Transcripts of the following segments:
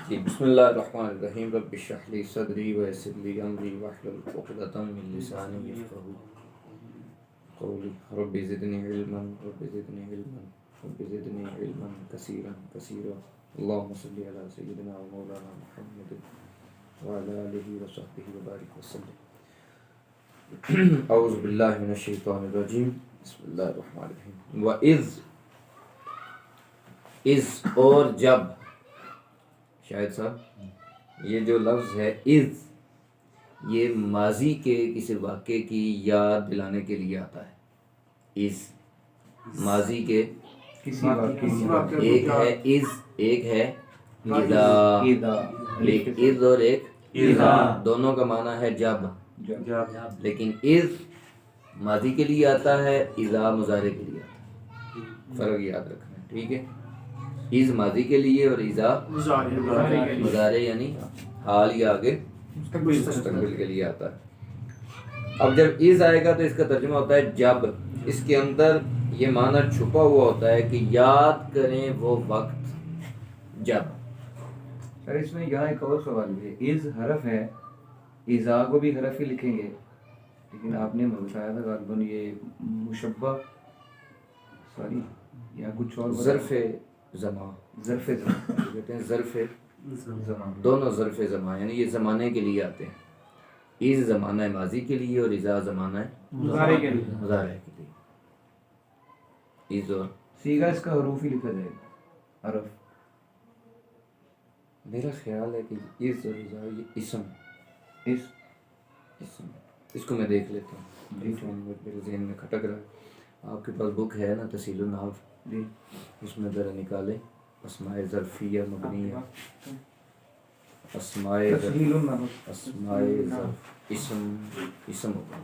جی بسم اللہ الرحمن الرحیم رب اشرح لی صدری ویسر لی امری واحلل عقدۃ من لسانی یفقهوا قولی رب زدنی علما رب زدنی علما رب زدنی علما کثیرا کثیرا اللهم صل علی سیدنا و مولانا محمد وعلی آلہ وصحبہ وبارک وسلم. اعوذ باللہ من الشیطان الرجیم بسم اللہ الرحمن الرحیم. وَإِذْ اور جب، شاہد صاحب یہ جو لفظ ہے اذ، یہ ماضی کے کسی واقعے کی یاد دلانے کے لیے آتا ہے. اذ ماضی کے کسی واقعے ایک ہے اذ، ایک ہے اذا. ایک اذ اور ایک اذا، دونوں کا معنی ہے جب. لیکن اذ ماضی کے لیے آتا ہے، اذا مضارع کے لیے آتا ہے. فرق یاد رکھنا ہے، ٹھیک ہے. اذ ماضی کے لیے اور اذا مضارع یعنی حال یا آگے مستقبل کے لیے آتا ہے. اب جب اذ آئے گا تو اس کا ترجمہ ہوتا ہے جب. اس کے اندر یہ معنی چھپا ہوا ہوتا ہے کہ یاد کریں وہ وقت جب. سر اس میں یہاں ایک اور سوال ہے. از حرف ہے، اذا کو بھی حرف ہی لکھیں گے، لیکن آپ نے بتایا تھا غالباً یہ مشبہ یا کچھ اور ظرف زمان، ظرف زمان کہتے ہیں ظرف زمان، دونوں ظرف زمان یعنی یہ زمانے کے لیے آتے ہیں. اذ زمانہ ماضی کے لیے اور اذا زمانہ مضارع کے لیے. اذ اور سیگا اس کا حروف ہی لکھا جائے گا، حرف. میرا خیال ہے کہ اذ اور اذا یہ اسم. اس کو میں دیکھ لیتا ہوں، میرے ذہن میں کھٹک رہا ہے. آپ کے پاس بک ہے نا تحصیل النحو؟ جی. اس میں ذرا نکالے اسماء ظرفیہ مبنیہ، اسماء ظرف اسم ہوگا،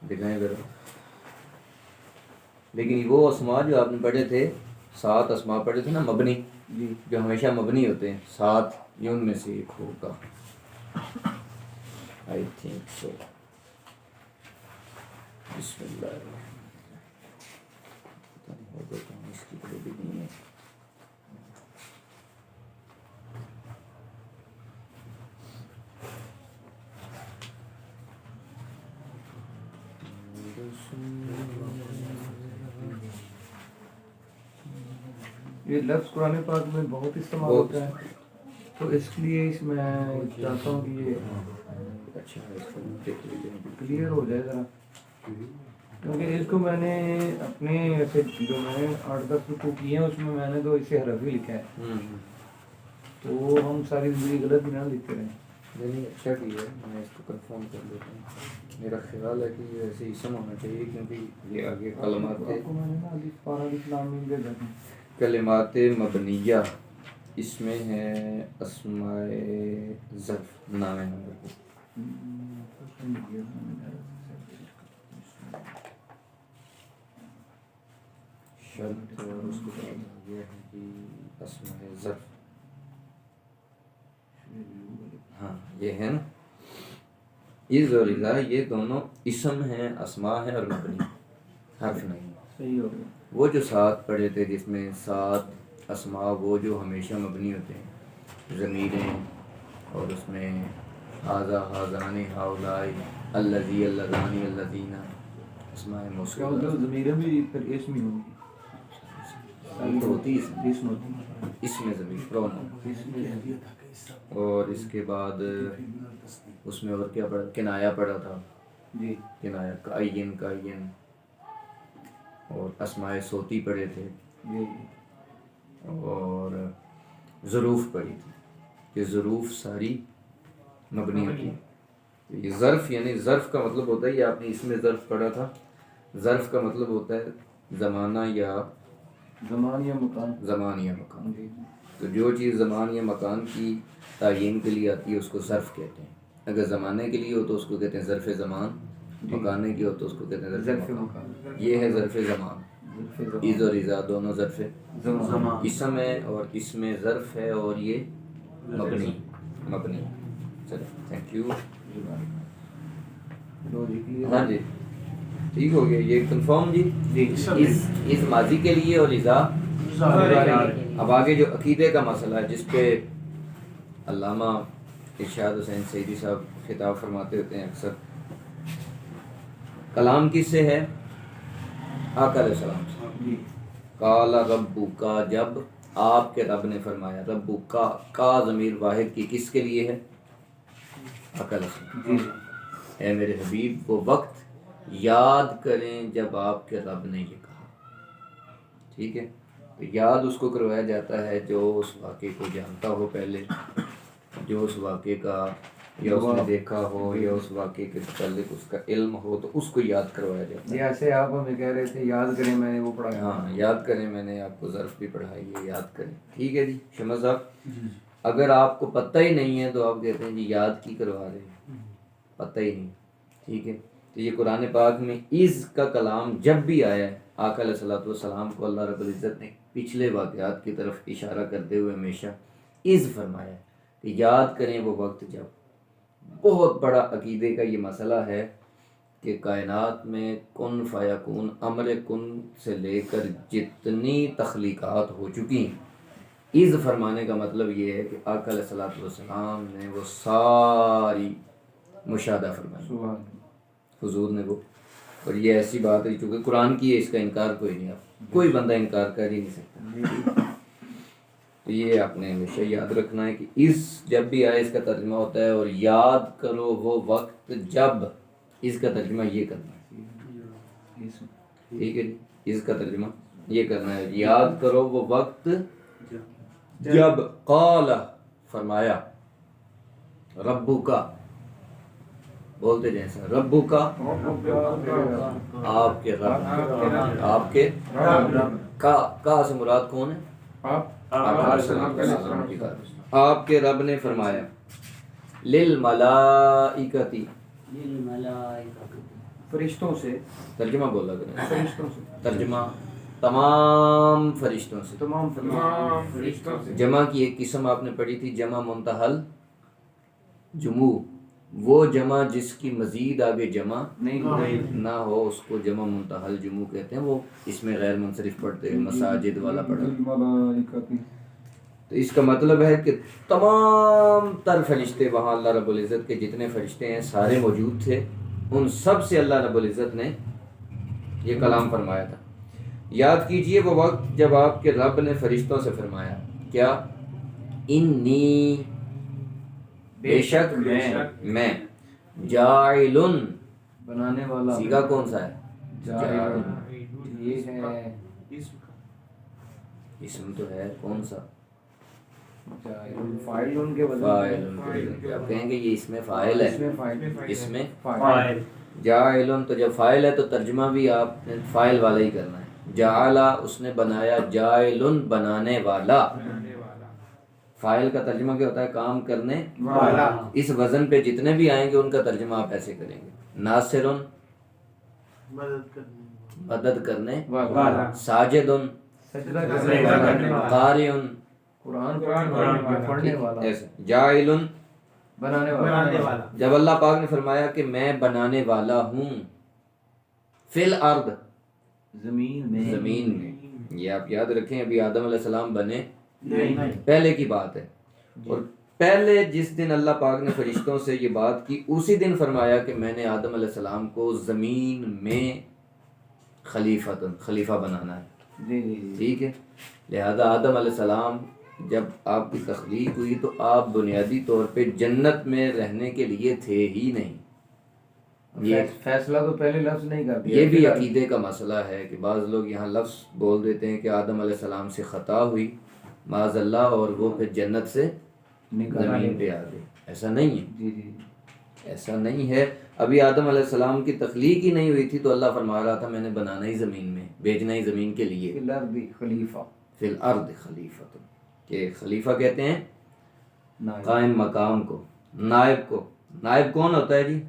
دکھائیں ذرا. لیکن وہ اسماء جو آپ نے پڑھے تھے، 7 اسماء پڑھے تھے نا مبنی، جو ہمیشہ مبنی ہوتے ہیں، 7 یہ ان میں سے ایک ہوگا آئی تھنک سو. بسم اللہ الرحمن الرحیم. اس کی کوئی بھی نہیں ہے. یہ لفظ قرآن پاک میں بہت استعمال ہوتا ہے، تو اس لیے اس میں چاہتا ہوں کہ یہ اچھا اس کو دیکھ لیجیے. کلیئر ہو جائے ذرا، کیونکہ اس کو میں نے اپنے ایسے جو میں نے 8-10 رکوع کیے ہیں اس میں نے تو اسے حرف ہی لکھا ہے، تو ہم ساری زندگی غلط بھی نہ لکھتے رہے. نہیں اچھا کیا ہے، میں اس کو کنفرم کر دیتا ہوں. میرا خیال ہے کہ یہ ایسے اسم ہونا چاہیے، کیونکہ یہ آگے کلمات کلمات مبنیہ اس میں ہے اسماء ظرف نام نمبر کو. شرط اور اس کے بعد یہ ہے کہ اسماء ظرف، ہاں یہ ہے نا. اذ اور اذا یہ دونوں اسم ہیں، اسماء ہے اور مبنی، حرف نہیں. صحیح ہو گیا. وہ جو 7 پڑھے تھے جس میں 7 اسماء وہ جو ہمیشہ مبنی ہوتے ہیں، ضمیریں، اور اس میں ھذا ھذان ھؤلاء الذی اللذان الذین اسماء موصولہ. ضمیریں بھی پھر اسم ہی ہوں گی، تو ہوتی اسم ہوتی ہے. اس میں ضمیر پروناؤن. اور اس کے بعد اس میں اور کیا پڑھا؟ کنایا پڑھا تھا. جی کنایا کائین اور اسماء صوتی پڑھے تھے، جی. اور ظروف پڑھی تھی کہ ظروف ساری مبنی ہوتی ہیں. یہ ظرف یعنی ظرف کا مطلب ہوتا ہے، یہ آپ نے اس میں ظرف پڑھا تھا، ظرف کا مطلب ہوتا ہے زمانہ یا مکان. تو جو چیز زمان یا مکان کی تعین کے لیے آتی ہے اس کو ظرف کہتے ہیں. اگر زمانے کے لیے ہو تو اس کو کہتے ہیں ظرف زمان، مکانے کی ہو تو اس کو کہتے ہیں ظرف مکان. یہ ہے ظرف زمان. اذ اور اذا دونوں ظرف اسم ہے، اور اس میں ظرف ہے اور یہ مبنی. چلو تھینک یو. ہاں جی ٹھیک ہو گیا یہ کنفرم جی. اس ماضی کے لیے اور اذا. اب آگے جو عقیدے کا مسئلہ ہے جس پہ علامہ ارشاد حسین سعیدی صاحب خطاب فرماتے ہوتے ہیں اکثر، کلام کس سے ہے؟ آقا علیہ السلام سے۔ قال ربک، جب آپ کے رب نے فرمایا، ربک کا ضمیر واحد کی کس کے لیے ہے؟ آقا علیہ السلام۔ اے میرے حبیب وہ وقت یاد کریں جب آپ کے رب نے یہ کہا، ٹھیک ہے؟ تو یاد اس کو کروایا جاتا ہے جو اس واقعے کو جانتا ہو پہلے، جو اس واقعے کا یا اس نے دیکھا ہو یا اس واقعے کے متعلق اس کا علم ہو، تو اس کو یاد کروایا جاتا ہے۔ جیسے آپ ہمیں کہہ رہے تھے یاد کریں میں نے وہ پڑھا، ہاں یاد کریں، میں نے آپ کو ظرف بھی پڑھائی ہے، یاد کریں، ٹھیک ہے جی شمع صاحب؟ اگر آپ کو پتہ ہی نہیں ہے تو آپ کہتے ہیں جی یاد کی کروا رہے ہیں، پتہ ہی نہیں، ٹھیک ہے؟ تو یہ قرآن پاک میں از کا کلام جب بھی آیا ہے، آقا علیہ الصلوۃ والسلام کو اللہ رب العزت نے پچھلے واقعات کی طرف اشارہ کرتے ہوئے ہمیشہ از فرمایا ہے کہ یاد کریں وہ وقت جب۔ بہت بڑا عقیدے کا یہ مسئلہ ہے کہ کائنات میں کن فیکون، امر کن سے لے کر جتنی تخلیقات ہو چکی ہیں، از فرمانے کا مطلب یہ ہے کہ آقا علیہ الصلوۃ والسلام نے وہ ساری مشاہدہ فرمائی، حضور نے وہ، اور یہ ایسی بات ہے چونکہ قرآن کی ہے، اس کا انکار کوئی نہیں، آپ کوئی بندہ انکار کر ہی نہیں سکتا۔ تو یہ آپ نے ہمیشہ یاد رکھنا ہے کہ اس جب بھی آئے اس کا ترجمہ ہوتا ہے، اور یاد کرو وہ وقت جب، اس کا ترجمہ یہ کرنا ہے، ٹھیک ہے جی؟ اس کا ترجمہ یہ کرنا ہے، یاد کرو وہ وقت جب قال فرمایا، ربو کا بولتے جیسا، ربو کا آپ کے رب، آپ کے کا سے مراد کون ہے؟ آپ کے رب نے فرمایا، للملائکتی، فرشتوں سے، ترجمہ بولا کریں، فرشتوں سے، ترجمہ تمام فرشتوں سے، تمام فرشتوں سے۔ جمع کی ایک قسم آپ نے پڑھی تھی، جمع منتحل جموع، وہ جمع جس کی مزید آگے جمع نہ ہو اس کو جمع منتحل جموع کہتے ہیں، وہ اس میں غیر منصرف پڑھتے ہیں، مساجد والا پڑھا۔ تو اس کا مطلب ہے کہ تمام تر فرشتے وہاں اللہ رب العزت کے جتنے فرشتے ہیں سارے موجود تھے، ان سب سے اللہ رب العزت نے یہ کلام فرمایا تھا۔ یاد کیجئے وہ وقت جب آپ کے رب نے فرشتوں سے فرمایا، کیا؟ انی بے شک میں جاعلن، بنانے والا، سیگا کون سا ہے؟ جاعل، یہ ہے اسم تو ہے کون سا؟ جاعل، فاعل ان کے بدلے فاعل، آپ کہیں گے یہ اس میں فاعل ہے، اس میں فاعل، جاعلن، تو جب فاعل ہے تو ترجمہ بھی آپ نے فاعل والا ہی کرنا ہے، جعلا اس نے بنایا، جاعلن بنانے والا، فاعل کا ترجمہ کیا ہوتا ہے؟ کام کرنے والا۔ اس وزن پہ جتنے بھی آئیں گے ان کا ترجمہ آپ ایسے کریں گے، ناصرن مدد کرنے والا، ساجدن سجدہ کرنے والا، قارئن قرآن پڑھنے والا، ایسے، جاعلن بنانے والا۔ جب اللہ پاک نے فرمایا کہ میں بنانے والا ہوں، فی الارض زمین میں، زمین میں، یہ آپ یاد رکھیں، ابھی آدم علیہ السلام بنے پہلے کی بات ہے، اور پہلے جس دن اللہ پاک نے فرشتوں سے یہ بات کی اسی دن فرمایا کہ میں نے آدم علیہ السلام کو زمین میں خلیفہ بنانا ہے، جی جی جی، ٹھیک ہے؟ لہذا آدم علیہ السلام جب آپ کی تخلیق ہوئی تو آپ بنیادی طور پہ جنت میں رہنے کے لیے تھے ہی نہیں۔ یہ فیصلہ تو پہلے لفظ نہیں کر دیا، یہ بھی عقیدے کا مسئلہ ہے کہ بعض لوگ یہاں لفظ بول دیتے ہیں کہ آدم علیہ السلام سے خطا ہوئی معاذ اللہ، اور وہ پھر جنت سے زمین پہ آ گئے، ایسا نہیں ہے، جی جی، ایسا نہیں ہے۔ ابھی آدم علیہ السلام کی تخلیق ہی نہیں ہوئی تھی تو اللہ فرما رہا تھا میں نے بنانا ہی زمین میں، بھیجنا ہی زمین کے لیے، فی الارض خلیفہ، فی الارض خلیفہ، کہ خلیفہ کہتے ہیں نائب، قائم مقام کو، نائب کو۔ نائب کون ہوتا ہے جی؟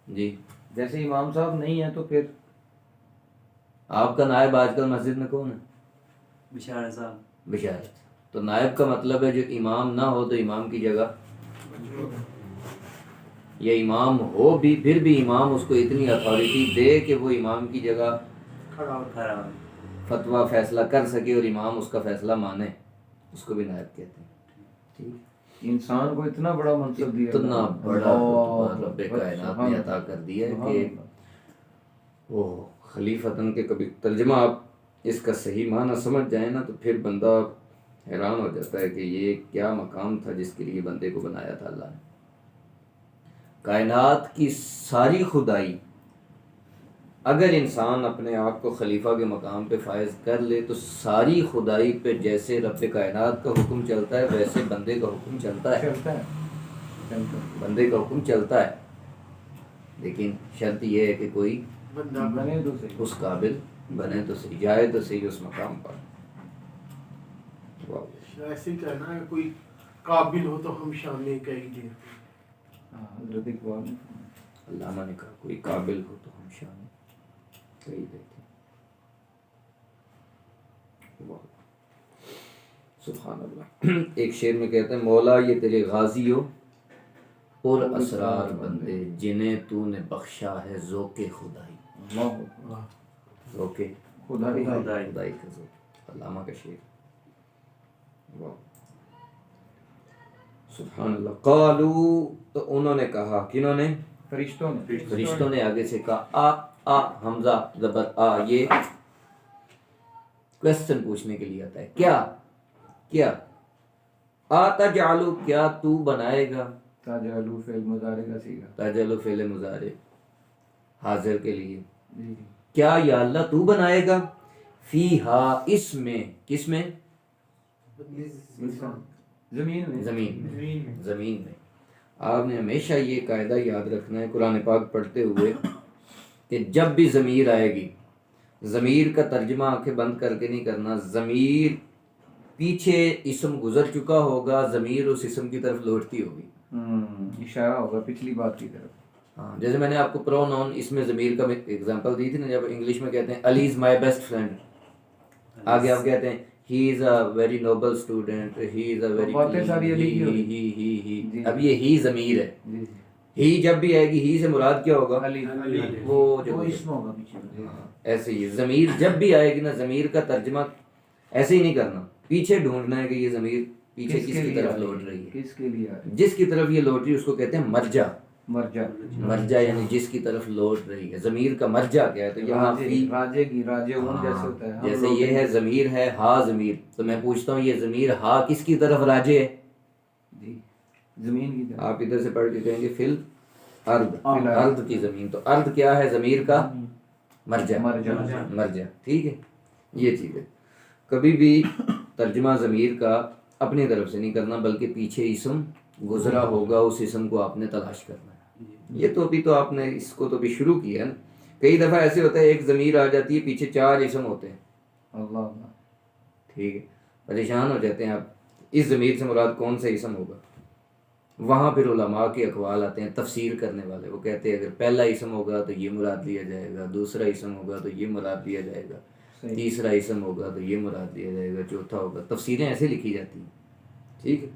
جی جیسے امام صاحب نہیں ہے تو پھر آپ کا نائب آج کل مسجد میں کون ہے؟ بشارت صاحب، بشارت۔ تو نائب کا مطلب ہے جو امام نہ ہو تو امام کی جگہ، یا امام ہو بھی پھر بھی امام اس کو اتنی اتھارٹی دے کہ وہ امام کی جگہ کھڑا فتویٰ فیصلہ کر سکے اور امام اس کا فیصلہ مانے، اس کو بھی نائب کہتے ہیں. ٹھیک, انسان کو اتنا بڑا منصب دیا, اتنا بڑا رب کائنات نے عطا کر دیا ہے کہ وہ خلیفتاً کے کبھی ترجمہ آپ اس کا صحیح معنی سمجھ جائیں نا تو پھر بندہ حیران ہو جاتا ہے کہ یہ کیا مقام تھا جس کے لیے بندے کو بنایا تھا اللہ نے. کائنات کی ساری خدائی اگر انسان اپنے آپ کو خلیفہ کے مقام پہ فائز کر لے تو ساری خدائی پہ جیسے رب کائنات کا حکم چلتا ہے ویسے بندے کا حکم چلتا ہے. بندے کا حکم چلتا ہے, لیکن شرط یہ ہے کہ کوئی بنے تو صحیح, اس قابل بنے تو صحیح, جائے تو صحیح اس مقام پر. ایسے کہنا ہے کوئی قابل ہو تو ہم شامل کہیں گے. حضرت اقبال علامہ نے کہا کوئی قابل ہو تو ہم شامل کہی دیتے. سبحان اللہ. ایک شعر میں کہتے ہیں مولا یہ تیرے غازی ہو پر اسرار بندے جنہیں تو نے بخشا ہے ذوق خدائی. ذوق خدائی خدائی کا ذوق, علامہ کا شعر. سبحان اللہ. قالو تو انہوں نے کہا, کنہوں نے؟ فرشتوں نے آگے سے کہا آ حمزہ زبر آ, یہ کوسچن پوچھنے کے لیے آتا ہے. کیا تجعلو, کیا تو بنائے گا؟ تجعلو فعل مضارع کا صیغہ, تجعلو فعل مضارع حاضر کے لیے. کیا یا اللہ تو بنائے گا فیہا اس میں, کس میں؟ زمین میں. آپ نے ہمیشہ یہ قاعدہ یاد رکھنا ہے قرآن پاک پڑھتے ہوئے کہ جب بھی ضمیر آئے گی, ضمیر کا ترجمہ آنکھیں بند کر کے نہیں کرنا. ضمیر پیچھے اسم گزر چکا ہوگا, ضمیر اس اسم کی طرف لوٹتی ہوگی, اشارہ ہوگا پچھلی بات کی طرف. ہاں, جیسے میں نے آپ کو پرو نون اس میں ضمیر کا ایگزامپل دی تھی نا, جب انگلش میں کہتے ہیں علی از مائی بیسٹ فرینڈ, آگے آپ کہتے ہیں he is a very noble student, he is a very باتیں ساری علی کی ہوگی. he. اب یہ ہی ضمیر ہے, ہی جب بھی آئے گی ہی سے مراد کیا ہوگا؟ وہ جو اسم ہوگا پیچھے. ایسے ہی ضمیر جب بھی آئے گی نا, ضمیر کا ترجمہ ایسے ہی نہیں کرنا, پیچھے ڈھونڈنا ہے کہ یہ ضمیر پیچھے کس کی طرف لوٹ رہی ہے. کس کے لیے جس کی طرف یہ لوٹ رہی ہے اس کو کہتے ہیں مرجع. مرجع یعنی جس کی طرف لوٹ رہی ہے. ضمیر کا مرجع کیا ہے؟ تو یہاں راجے کی راجے جیسے ہوتا ہے, جیسے یہ ہے ضمیر ہے ہا ضمیر, تو میں پوچھتا ہوں یہ ضمیر ہا کس کی طرف راجے ہے؟ جی زمین کی طرف. آپ ادھر سے پڑھ کے کہیں گے فل ارض, ارض کی زمین. تو ارض کیا ہے؟ ضمیر کا مرجع. ٹھیک ہے, یہ چیز ہے. کبھی بھی ترجمہ ضمیر کا اپنی طرف سے نہیں کرنا, بلکہ پیچھے اسم گزرا ہوگا اس اسم کو آپ نے تلاش کرنا ہے. یہ تو ابھی تو آپ نے اس کو تو بھی شروع کیا ہے نا. کئی دفعہ ایسے ہوتا ہے ایک ضمیر آ جاتی ہے پیچھے 4 اسم ہوتے ہیں. اللہ, ٹھیک ہے, پریشان ہو جاتے ہیں آپ اس ضمیر سے مراد کون سا اسم ہوگا. وہاں پھر علماء کے اقوال آتے ہیں, تفسیر کرنے والے, وہ کہتے ہیں اگر پہلا اسم ہوگا تو یہ مراد لیا جائے گا, دوسرا اسم ہوگا تو یہ مراد لیا جائے گا, تیسرا اسم ہوگا تو یہ مراد لیا جائے گا, چوتھا ہوگا. تفسیریں ایسے لکھی جاتی ہیں. ٹھیک ہے,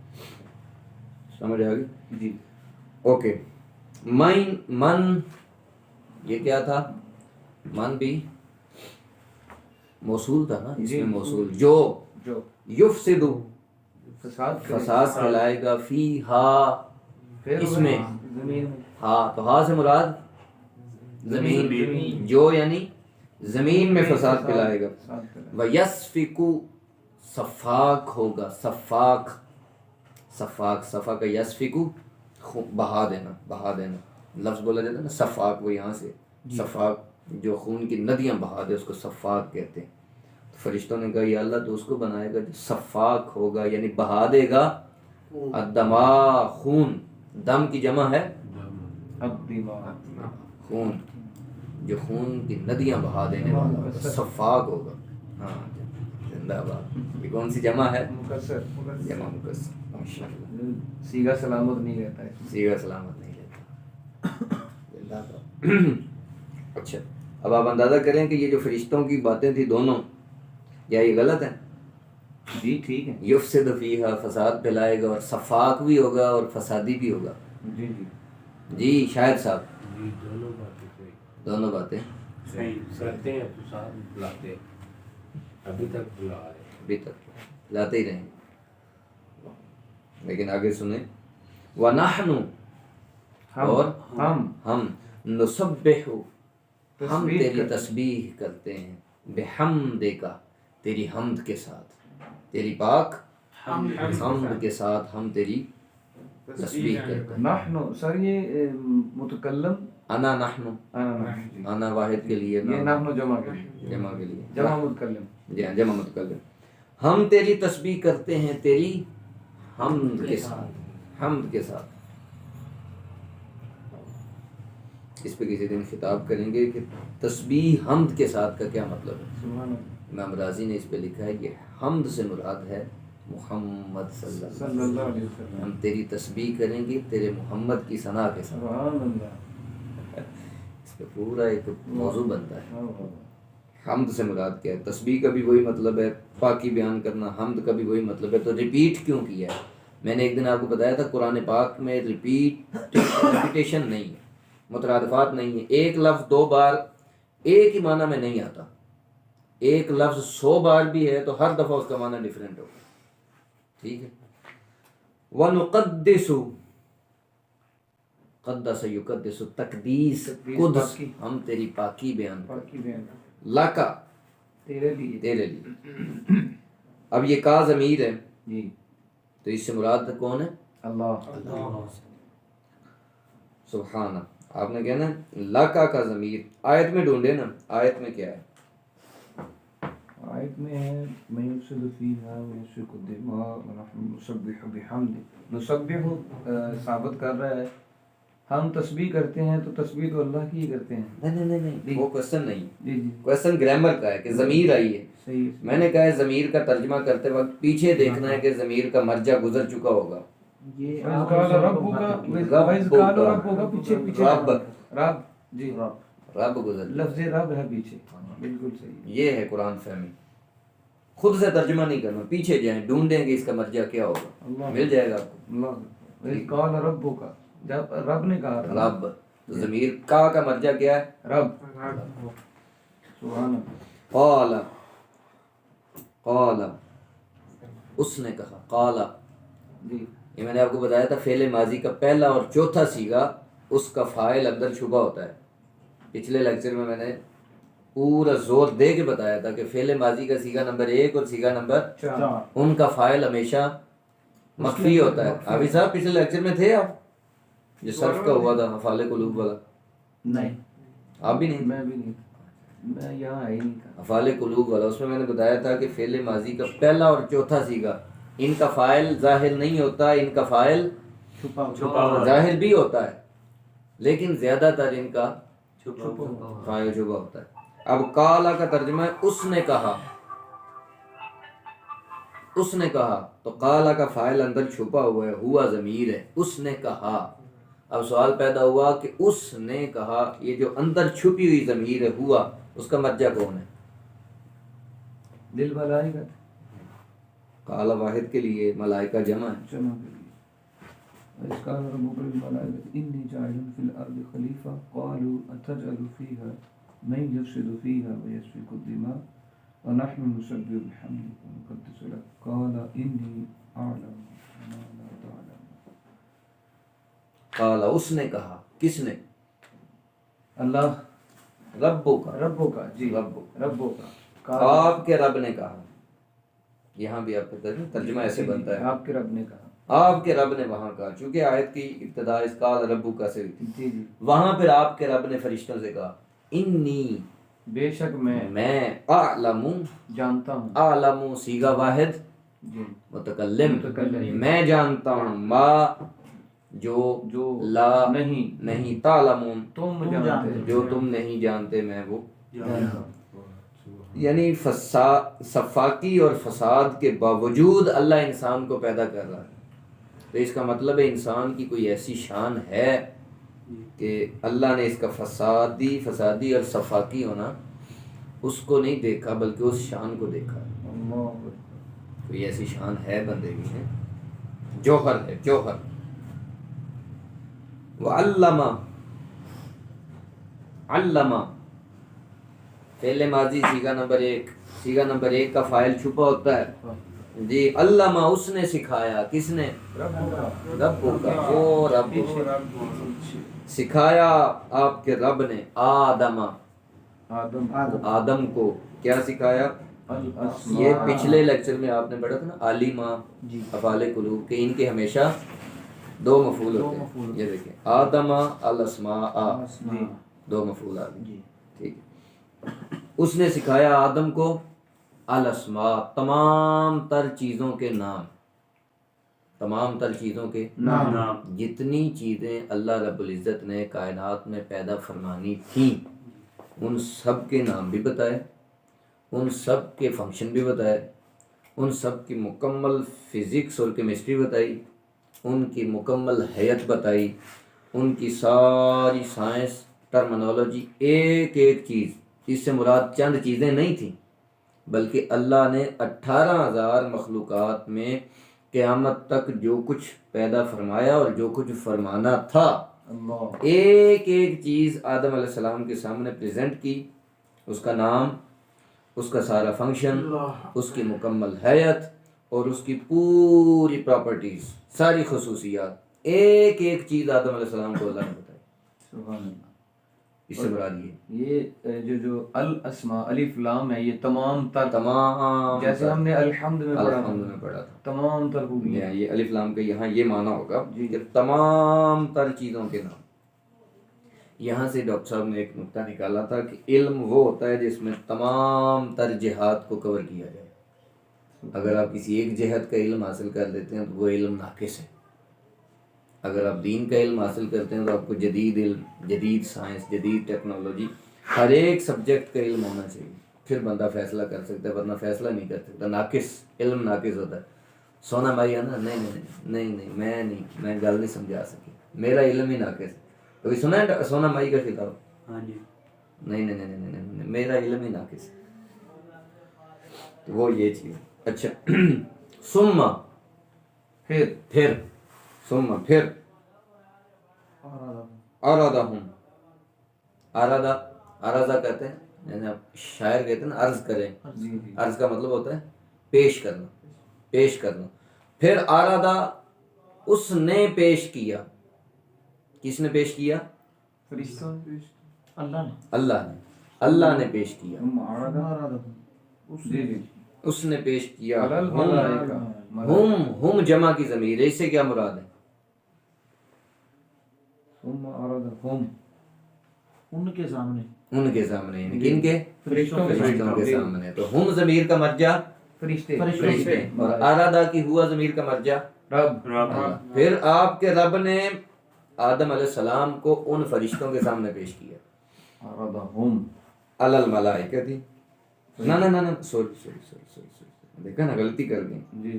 سمجھ آ گئی؟ جی. اوکے. من یہ کیا تھا؟ من بھی موصول تھا نا, اس میں موصول. جو یفسدو فساد پھیلائے گا, فی ہا اس میں, ہاں تو ہا سے مراد زمین, جو یعنی زمین میں فساد پھیلائے گا. وَيَسْفِكُ سفاک ہوگا, سفاک صفا کا یسفکو بہا دینا لفظ بولا جاتا ہے نا سفاک, وہ یہاں سے سفاک جو خون کی ندیاں بہا دے اس کو سفاک کہتے ہیں. فرشتوں نے کہا یا اللہ تو اس کو بنائے گا جو سفاک ہوگا, یعنی بہا دے گا الدما, خون. دم کی جمع ہے خون, جو خون کی ندیاں بہا دینے والا ہوگا, سفاک ہوگا. ہاں زندہ باد. یہ کون سی جمع ہے؟ جمع مکسر. ماشاءاللہ, سیگا سلامت نہیں رہتا ہے, سیگا سلامت نہیں رہتا. زندہ باد. اچھا, اب آپ اندازہ کریں کہ یہ جو فرشتوں کی باتیں تھی دونوں, کیا یہ غلط ہے؟ جی ٹھیک ہے. یفسد فیہا, فساد پھیلائے گا, اور سفاک بھی ہوگا اور فسادی بھی ہوگا. جی شاہد صاحب, دونوں باتیں صحیح کرتے ہیں تو ساتھ بلاتے ہیں, ابھی تک بلا رہے ہیں, ابھی تک لاتے ہی رہیں. لیکن آگے سنیں وَنَحْنُ اور ہم نُسَبِّحُ ہم تیری تسبیح کرتے ہیں بِحَمْدِکَ تیری حمد کے ساتھ، تیری پاک حمد کے ساتھ ہم تیری تسبیح کرتے ہیں. نحن سر یہ متکلم انا نحن، انا واحد کے لیے، یہ نحن جمع کے لیے، جمع کے لیے، جمع متکلم، جی ہاں جمع متکلم. ہم تیری تسبیح کرتے ہیں تیری حمد کے ساتھ، حمد کے ساتھ. اس پہ کسی دن خطاب کریں گے کہ تسبیح حمد کے ساتھ کا کیا مطلب ہے. سبحان اللہ، امام رازی نے اس پہ لکھا ہے کہ حمد سے مراد ہے محمد صلی اللہ صلی اللہ علیہ وسلم. ہم تیری تسبیح کریں گے تیرے محمد کی ثنا کے ساتھ. سبحان اللہ. اس پہ پورا ایک موضوع بنتا ہے. ہاں. حمد سے مراد کیا ہے؟ تسبیح کا بھی وہی مطلب ہے، پاکی بیان کرنا. حمد کا بھی وہی مطلب ہے. تو ریپیٹ کیوں کیا ہے؟ میں نے ایک دن آپ کو بتایا تھا قرآن پاک میں ریپیٹیشن نہیں ہے، مترادفات نہیں ہے. ایک لفظ 2 بار ایک ہی معنی میں نہیں آتا. ایک لفظ 100 بار بھی ہے تو ہر دفعہ اس کا معنی ڈیفرنٹ ہوگا. ٹھیک ہے. وَنُقَدِّسُ قدس یقدس، تقدیس، قدس، ہم تیری پاکی بیان کرتے ہیں. لَکَ تیرے لیے، تیرے لیے. اب یہ کا ضمیر ہے جی، تو اس سے مراد کون ہے؟ اللہ. سبحانہ. آپ نے کہنا لَکَ کا ضمیر آیت میں ڈھونڈے نا، آیت میں کیا ہے؟ آیت میں ہے میں یفسد فیہا ویسفک الدماء ونحن نسبح بحمدہ. نسبح ثابت کر رہا ہے ہم تسبیح کرتے ہیں، تو تسبیح تو اللہ کی ہی کرتے ہیں. نہیں، وہ کوشچن نہیں، جی جی کوشچن گرامر کا ہے کہ ضمیر آئی ہے. صحیح. میں نے کہا ہے ضمیر کا ترجمہ کرتے وقت پیچھے دیکھنا ہے کہ ضمیر کا مرجع گزر چکا ہوگا. وَإِذْ قَالَ رَبُّكَ، وَإِذْ قَالَ رَبُّكَ پیچھے پیچھے رب، رب، جی رب گزر. لفظ رب ہے پیچھے. بالکل صحیح. یہ ہے قرآن فہمی. خود سے ترجمہ نہیں کرنا، پیچھے جائیں ڈھونڈیں کہ اس کا مرجع کیا ہوگا، مل جائے گا آپ کو. اللہ. وَإِذْ قَالَ رَبُّكَ، جب رب نے کہا تھا، رب ضمیر کا مرجع کیا ہے؟ رب. سبحان اللہ. قال، قال اس نے کہا. قال جی یہ میں نے آپ کو بتایا تھا فعل ماضی کا پہلا اور چوتھا صیغہ اس کا فاعل اندر چھپا ہوتا ہے. پچھلے لیکچر میں نے پورا زور دے کے بتایا تھا کہ فعل ماضی کا صیغہ نمبر 1 اور صیغہ نمبر 4 ان کا فاعل ہمیشہ مخفی ہوتا ہے. حافظ صاحب پچھلے لیکچر میں تھے آپ؟ جو صرف کا ہوا تھا افعال قلوب والا؟ نہیں، آپ بھی نہیں؟ میں بھی نہیں، میں یہاں آئی نہیں تھا. افعال قلوب والا، اس میں میں نے بتایا تھا کہ فعل ماضی کا پہلا اور چوتھا صیغہ ان کا فاعل ظاہر نہیں ہوتا، ان کا فاعل چھپا ظاہر بھی ہوتا ہے، لیکن زیادہ تر ان کا فاعل چھپا ہوتا ہے. اب قالا کا ترجمہ ہے اس نے کہا. اس نے کہا تو قالا کا فاعل اندر چھپا ہوا ہے، ہوا ضمیر ہے. اس نے کہا. اب سوال پیدا ہوا کہ اس نے کہا، یہ جو اندر چھپی ہوئی ضمیر ہے ہوا، اس کا مرجع کون ہے؟ دل بلائی کا قال واحد کے لیے، ملائکہ جمع ہے. جمع کے لیے. وَإِذْ قَالَ رَبُّكَ لِلْمَلَائِكَةِ إِنِّي جَاعِلٌ فِي الْأَرْضِ خَلِيفَةً قَالُوا أَتَجْعَلُ فِيهَا مَن يُفْسِدُ فِيهَا وَيَسْفِكُ الدِّمَاءَ وَنَحْنُ نُسَبِّحُ بِحَمْدِكَ وَنُقَدِّسُ لَكَ قَالَ إِنِّي أَعْلَمُ مَا لَا تَعْلَمُونَ. قال اس نے کہا. کس نے؟ اللہ. ربو کا. ربو کا، جی ربو کا. آپ کے رب نے کہا. یہاں بھی آپ کا ترجمہ ایسے بنتا ہے، آپ کے رب نے کہا. آپ کے رب نے وہاں کہا، چونکہ آیت کی ابتدا اس قال ربو کا سے ہوئی تھی. جی جی. وہاں پھر آپ کے رب نے فرشتوں سے کہا انی، بے شک میں اعلم، جانتا ہوں. اعلم صیغہ واحد جی متکلم، متکلم. میں جانتا ہوں، ما جو لا نہیں، تعلمون تم جانتے ہو، جو تم نہیں جانتے میں وہ جانتا ہوں. یعنی صفاکی اور فساد کے باوجود اللہ انسان کو پیدا کر رہا ہے. تو اس کا مطلب ہے انسان کی کوئی ایسی شان ہے کہ اللہ نے اس کا فسادی اور صفاکی ہونا اس کو نہیں دیکھا بلکہ اس شان کو دیکھا. اللہ. کوئی ایسی شان ہے بندگی ہے، جوہر ہے، جوہر. وعلم، علم فعل ماضی صیغہ نمبر 1. صیغہ نمبر 1 کا فاعل چھپا ہوتا ہے، جی علامہ اس نے سکھایا، کس نے؟ رب کا، وہ رب سکھایا آپ کے رب نے آدم آدم کو کیا سکھایا؟ یہ پچھلے لیکچر میں آپ نے پڑھا تھا نا علیمہ افعال قلوب کہ ان کے ہمیشہ دو مفعول ہوتے ہیں. یہ دیکھیں آدم الاسماء، دو مفعول آ گئے. ٹھیک ہے، اس نے سکھایا آدم کو الاسماء تمام تر چیزوں کے نام، تمام تر چیزوں کے نام. جتنی چیزیں اللہ رب العزت نے کائنات میں پیدا فرمانی تھیں ان سب کے نام بھی بتائے، ان سب کے فنکشن بھی بتائے، ان سب کی مکمل فزکس اور کیمسٹری بتائی، ان کی مکمل حیت بتائی، ان کی ساری سائنس ٹرمنالوجی، ایک ایک چیز. اس سے مراد چند چیزیں نہیں تھیں بلکہ اللہ نے 18,000 مخلوقات میں قیامت تک جو کچھ پیدا فرمایا اور جو کچھ فرمانا تھا ایک ایک چیز آدم علیہ السلام کے سامنے پریزنٹ کی، اس کا نام، اس کا سارا فنکشن، اس کی مکمل حیت اور اس کی پوری پراپرٹیز، ساری خصوصیات، ایک ایک چیز آدم علیہ السلام کو اللہ نے بتائی. سبحان اللہ. اس سے مراد یہ جو الاسماء الف لام ہے، یہ تمام تر، تمام جیسے ہم نے الحمد میں پڑھا تھا تمام تر خوبیاں. یہ الف لام کا یہاں یہ معنی ہوگا جی. کہ تمام تر چیزوں کے نام. یہاں سے ڈاکٹر صاحب نے ایک نقطہ نکالا تھا کہ علم وہ ہوتا ہے جس میں تمام تر جہات کو کور کیا جائے. اگر آپ کسی ایک جہت کا علم حاصل کر لیتے ہیں تو وہ علم ناقص ہے. اگر آپ دین کا علم حاصل کرتے ہیں تو آپ کو جدید علم، جدید سائنس، جدید ٹیکنالوجی، ہر ایک سبجیکٹ کا علم ہونا چاہیے. پھر بندہ فیصلہ کر سکتا ہے، ورنہ فیصلہ نہیں کر سکتا. ناقص علم ناقص ہوتا ہے. سونا بھائی ہے نا، نہیں میں گل نہیں سمجھا سکی، میرا علم ہی ناقص ہے. کبھی سنا ہے سونا مائی کا خطاب؟ ہاں جی. نہیں میرا علم ہی ناقص ہے. تو وہ یہ چیز. اچھا ثم پھر ثم پھر ارادہم، ارادہ کہتے ہیں یعنی شاعر کہتے ہیں نا عرض کریں. عرض کا مطلب ہوتا ہے پیش کرنا. پھر ارادہ اس نے پیش کیا. کس نے پیش کیا؟ فرشتوں نے. اللہ نے پیش کیا. جی. اس نے پیش کیا. ہم ہم جمع کی ضمیر ہے، اس سے کیا مراد ہے؟ ان کے سامنے یعنی کن کے؟ فرشتوں کے سامنے. تو ہم ضمیر کا مرجع فرشتے. اور ارادہ کی ہوا ضمیر کا مرجع رب. اللہ. پھر آپ کے رب نے آدم علیہ السلام کو ان فرشتوں کے سامنے پیش کیا. ارادہم علی الملائکہ تھی. نہ سوری دیکھا نا، غلطی کر گئی. جی.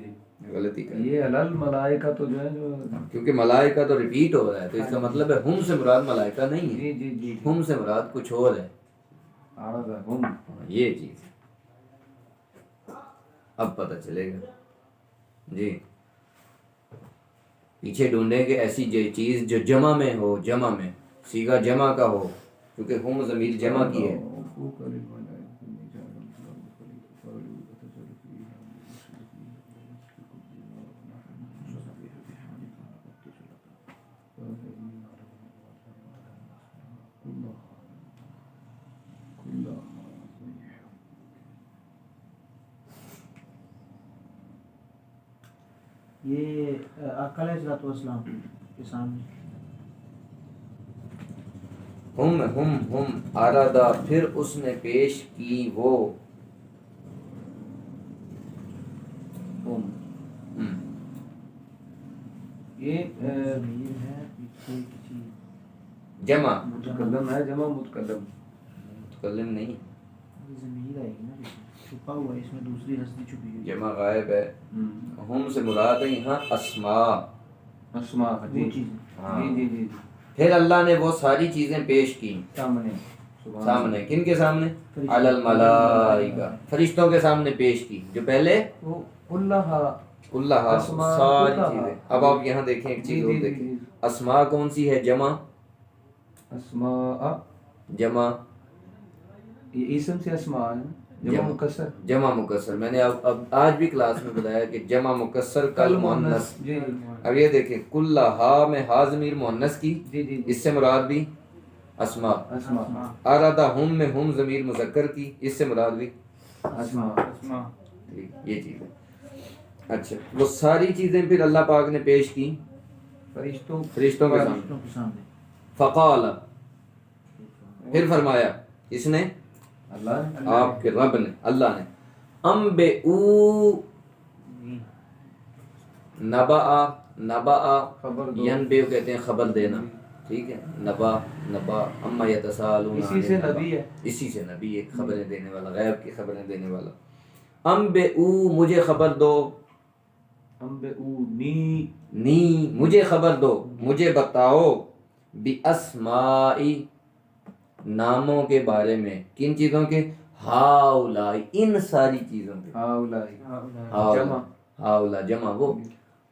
غلطی کر یہ الل ملائکہ تو جو ہے جو کیونکہ ملائکہ تو ریپیٹ ہو رہا ہے تو اس کا مطلب ہے ہم سے مراد ملائکہ نہیں ہے. جی. ہم سے مراد کچھ اور ہے. ارادہم یہ چیز اب پتہ چلے گا. جی پیچھے ڈھونڈیں کہ ایسی چیز جو جمع میں ہو، جمع میں سیغہ جمع کا ہو، کیونکہ ہم ضمیر جمع کی ہے. یہ آقا علیہ السلام کے سامنے ہم ارادہ پھر اس نے پیش کی وہ یہ ضمیر ہے پیچھے کسی جمع متکلم ہے، جمع متکلم. متکلم نہیں، ضمیر آئے گی نا، چھپا ہوا ہے اس میں، دوسری ہستی چھپی ہوئی ہے. جمع غائب ہے. ہم سے مراد ہے یہاں اسماء. جی. وہ چیزیں ہاں. جی. پھر اللہ نے وہ ساری چیزیں پیش کی سامنے. کن کے سامنے؟ علی الملائکہ، فرشتوں کے سامنے پیش کی جو پہلے اللہ ساری چیزیں. اب آپ یہاں دیکھیں ایک چیز اور دیکھیں. اسماء کون سی ہے؟ جمع. اسماء جمع یہ اسم سے اسماء ہے. جمع مکسر جمع مکسر، میں نے اب آج بھی کلاس میں بتایا کہ جمع مکسر کل مؤنث. جی اب یہ دیکھیں کل ہا میں ہا ضمیر مؤنث کی، جی جی اس سے مراد بھی اسماء. اسماء ارادہ ہم میں ہم ضمیر مذکر کی، اس سے مراد بھی اسماء ٹھیک، یہ چیز ہے. اچھا وہ ساری چیزیں پھر اللہ پاک نے پیش کی فرشتوں فرشتوں کے سامنے. فرشتوں کے سامنے. فقال پھر فرمایا اس نے اللہ نے آپ کے رب نے اللہ نے انبئو نبا خبر دو. ینبئ کہتے ہیں خبر دینا، ٹھیک ہے. نبا اما یتساءلون اسی سے نبی ہے. اسی سے نبی ہے، خبریں دینے والا، غیب کی خبریں دینے والا. انبئو مجھے خبر دو، انبئونی مجھے خبر دو، مجھے بتاؤ، باسمائی ناموں کے بارے میں. کن چیزوں کے؟ ہاؤلائی ان ساری چیزوں کے. ہاؤلائی جمع ہاؤلا جمع وہ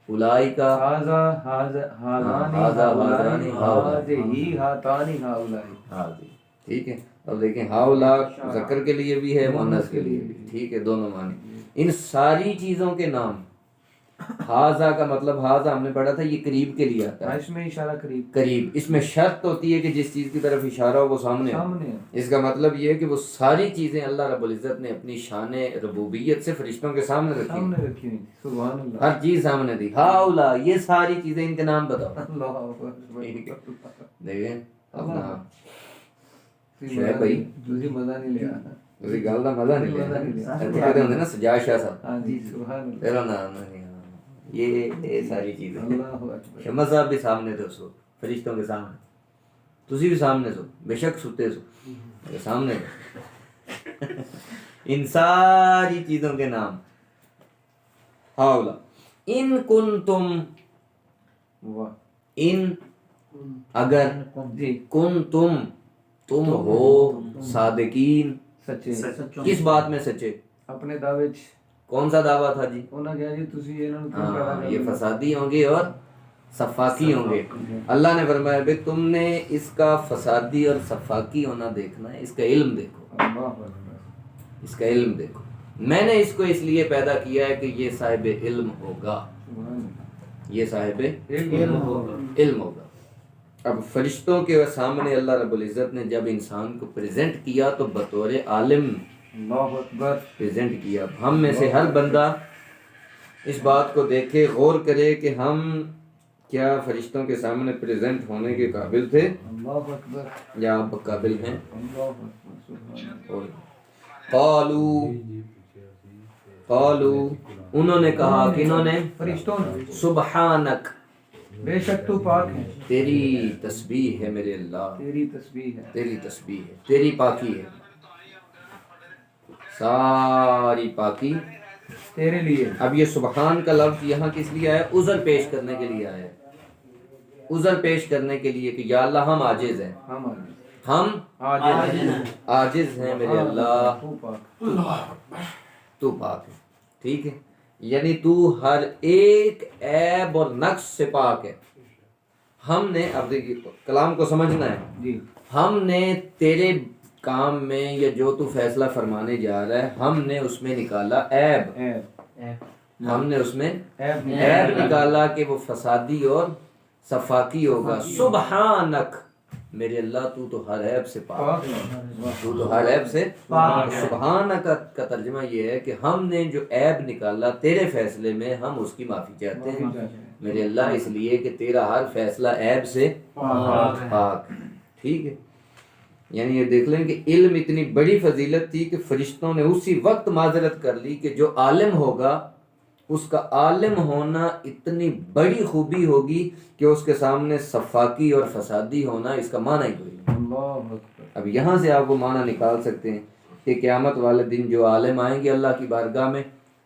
اولائی کا ہاذا ہاذانی ہاذا ہاؤلائی ہاذانی ہذہی ہاتانی ہاؤلائی. ہاں جی ٹھیک ہے. اب دیکھیں ہاؤلا ذکر کے لیے بھی ہے، مؤنث کے لیے بھی، ٹھیک ہے، دونوں معنی. ان ساری چیزوں کے نام. ہاذا کا مطلب ہاذا ہم نے پڑھا تھا یہ قریب کے لیے آتا ہے، اس میں اشارہ قریب. اس میں شرط ہوتی ہے کہ جس چیز کی طرف اشارہ ہو وہ سامنے ہو. سامنے ہے. اس کا مطلب یہ ہے کہ وہ ساری چیزیں اللہ رب العزت نے اپنی شان ربوبیت سے فرشتوں کے سامنے رکھی، سامنے رکھی ہوئی تھی. سبحان اللہ. ہر چیز سامنے دی. ہاؤلا یہ ساری چیزیں، ان کے نام بتاؤ. اللہ اکبر. دیکھیں اپنا تسی شعیب بھائی تسی مزہ نہیں لیا. اسی گل کا مزہ نہیں مزہ نہیں لیا. لیا. کہتے ہوتے نا سجاد شاہ صاحب، ہاں جی سبحان اللہ. تیرا نام نہیں. یہ ساری چیزیں اللہ اکبر. شمس صاحب بھی سامنے تھے سو فرشتوں کے سامنے، تسی بھی سامنے سو، بے شک سوتے سو سامنے تھے. ان ساری چیزوں کے نام. ہاؤلا ان کنتم، واہ. ان اگر، جی کن تم ہو صادقین، سچے کس بات میں سچے؟ اپنے دعوے چ. کون سا دعویٰ تھا جی؟ انہوں نے کہا جی تسی انہوں نے کیوں پیدا ہاں کر یہ دیا؟ فسادی ہوں گے اور صفاقی ہوں گے. اللہ نے فرمایا بھائی تم نے اس کا فسادی اور صفاقی ہونا دیکھنا ہے، اس کا علم دیکھو، اللہ اکبر. اس کا علم دیکھو. میں نے اس کو اس لیے پیدا کیا ہے کہ یہ صاحب علم ہوگا، سبحان اللہ. یہ صاحب علم ہوگا. علم ہوگا. اب فرشتوں کے سامنے اللہ رب العزت نے جب انسان کو پریزنٹ کیا تو بطور عالم اللہ اکبر. پریزنٹ کیا. ہم میں سے ہر بندہ اس بات کو دیکھے، غور کرے کہ ہم کیا فرشتوں کے سامنے پریزنٹ ہونے کے قابل تھے اللہ اکبر. یا اب قابل ہیں. اللہ اکبر. سبحان اللہ. قالو انہوں نے کہا کہ انہوں نے فرشتوں نے سبحانک بے شک تو پاک ہے، تیری تسبیح ہے میرے اللہ، تیری تسبیح ہے، تیری تسبیح ہے، تیری پاکی ہے، ساری پاکی تیرے لیے. اب یہ سبحان کا لفظ یہاں کس لیے آیا؟ عذر پیش کرنے کے لیے آیا ہے. عذر پیش کرنے کے لیے کہ یا اللہ ہم عاجز ہیں، ہم آگے ہم آج عاجز ہیں میرے اللہ، تو پاک. تو پاک ہے. ٹھیک ہے، یعنی تو ہر ایک عیب اور نقص سے پاک ہے. ہم نے اب دیکھیے کلام کو سمجھنا ہے. جی ہم نے تیرے کام میں یا جو تو فیصلہ فرمانے جا رہا ہے ہم نے اس میں نکالا عیب، ہم نے اس میں عیب نکالا کہ وہ فسادی اور صفاقی ہوگا. سبحانک میرے اللہ تو ہر عیب سے پاک ہے، تو ہر عیب سے پاک. سبحانک کا ترجمہ یہ ہے کہ ہم نے جو عیب نکالا تیرے فیصلے میں ہم اس کی معافی چاہتے ہیں میرے اللہ، اس لیے کہ تیرا ہر فیصلہ عیب سے پاک. ٹھیک ہے، یعنی یہ دیکھ لیں کہ علم اتنی بڑی فضیلت تھی کہ فرشتوں نے اسی وقت معذرت کر لی کہ جو عالم ہوگا اس کا عالم ہونا اتنی بڑی خوبی ہوگی کہ اس کے سامنے صفاقی اور فسادی ہونا اس کا معنی ہی کوئی نہیں. اللہ اکبر. اب یہاں سے آپ وہ معنی نکال سکتے ہیں کہ قیامت والے دن جو عالم آئیں گے اللہ کی بارگاہ میں،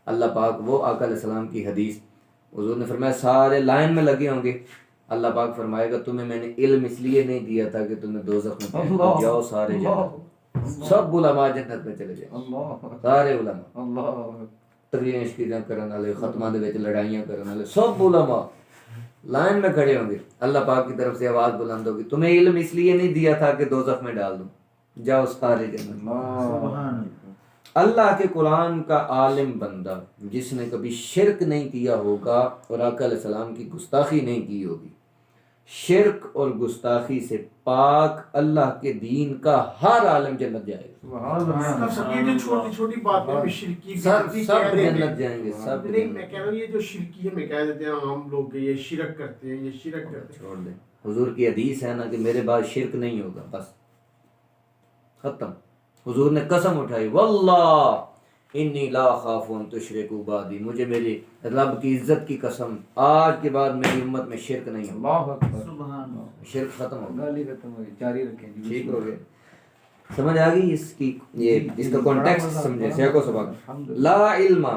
اللہ پاک وہ آقا علیہ السلام کی حدیث حضور نے فرمایا سارے لائن میں لگے ہوں گے. اللہ پاک فرمائے گا تمہیں میں نے علم اس لیے نہیں دیا تھا کہ تمہیں دوزخ میں پہنچ جاؤ، سارے جنت، سب علماء جنت میں چلے جائیں، اللہ سارے علماء، اللہ تقریریں اشکیاں کرنے والے، ختمہ دے وچ لڑائیاں کرنے والے، سب علماء لائن میں کھڑے ہوں گے. اللہ پاک کی طرف سے آواز بلند ہوگی تمہیں علم اس لیے نہیں دیا تھا کہ دوزخ میں ڈال دوں، جاؤ سارے جنت. اللہ. اللہ کے قرآن کا عالم بندہ جس نے کبھی شرک نہیں کیا ہوگا اور آقا علیہ السلام کی گستاخی نہیں کی ہوگی، شرک اور گستاخی سے پاک اللہ کے دین کا ہر عالم جنت جائے گا۔ سب یہ جو چھوٹی چھوٹی باتیں میں شرکی سب بھی سب کہہ دیتے ہیں۔ جنت جائیں گے، سب نہیں میں کہہ رہا ہوں یہ جو شرکی ہے میں کہہ دیتے ہیں ہم لوگ یہ شرک کرتے ہیں، یہ شرک کرتے ہیں۔ چھوڑ دیں، حضور کی حدیث ہے نا کہ میرے بعد شرک نہیں ہوگا، بس ختم۔ حضور نے قسم اٹھائی، واللہ انی لا خاف ان تشرکوا بعدی، مجھے میری رب کی عزت کی قسم، آج کے بعد میری امت میں شرک نہیں ہوگا، اللہ اکبر، سبحان اللہ۔ شرک ختم ہوگا۔ گالی ختم ہو گئی، جاری رکھیں جی۔ ٹھیک ہو گئے، سمجھ آ گئی اس کی، یہ اس کا کانٹیکسٹ سمجھے، سیاق و سباق۔ لا علم،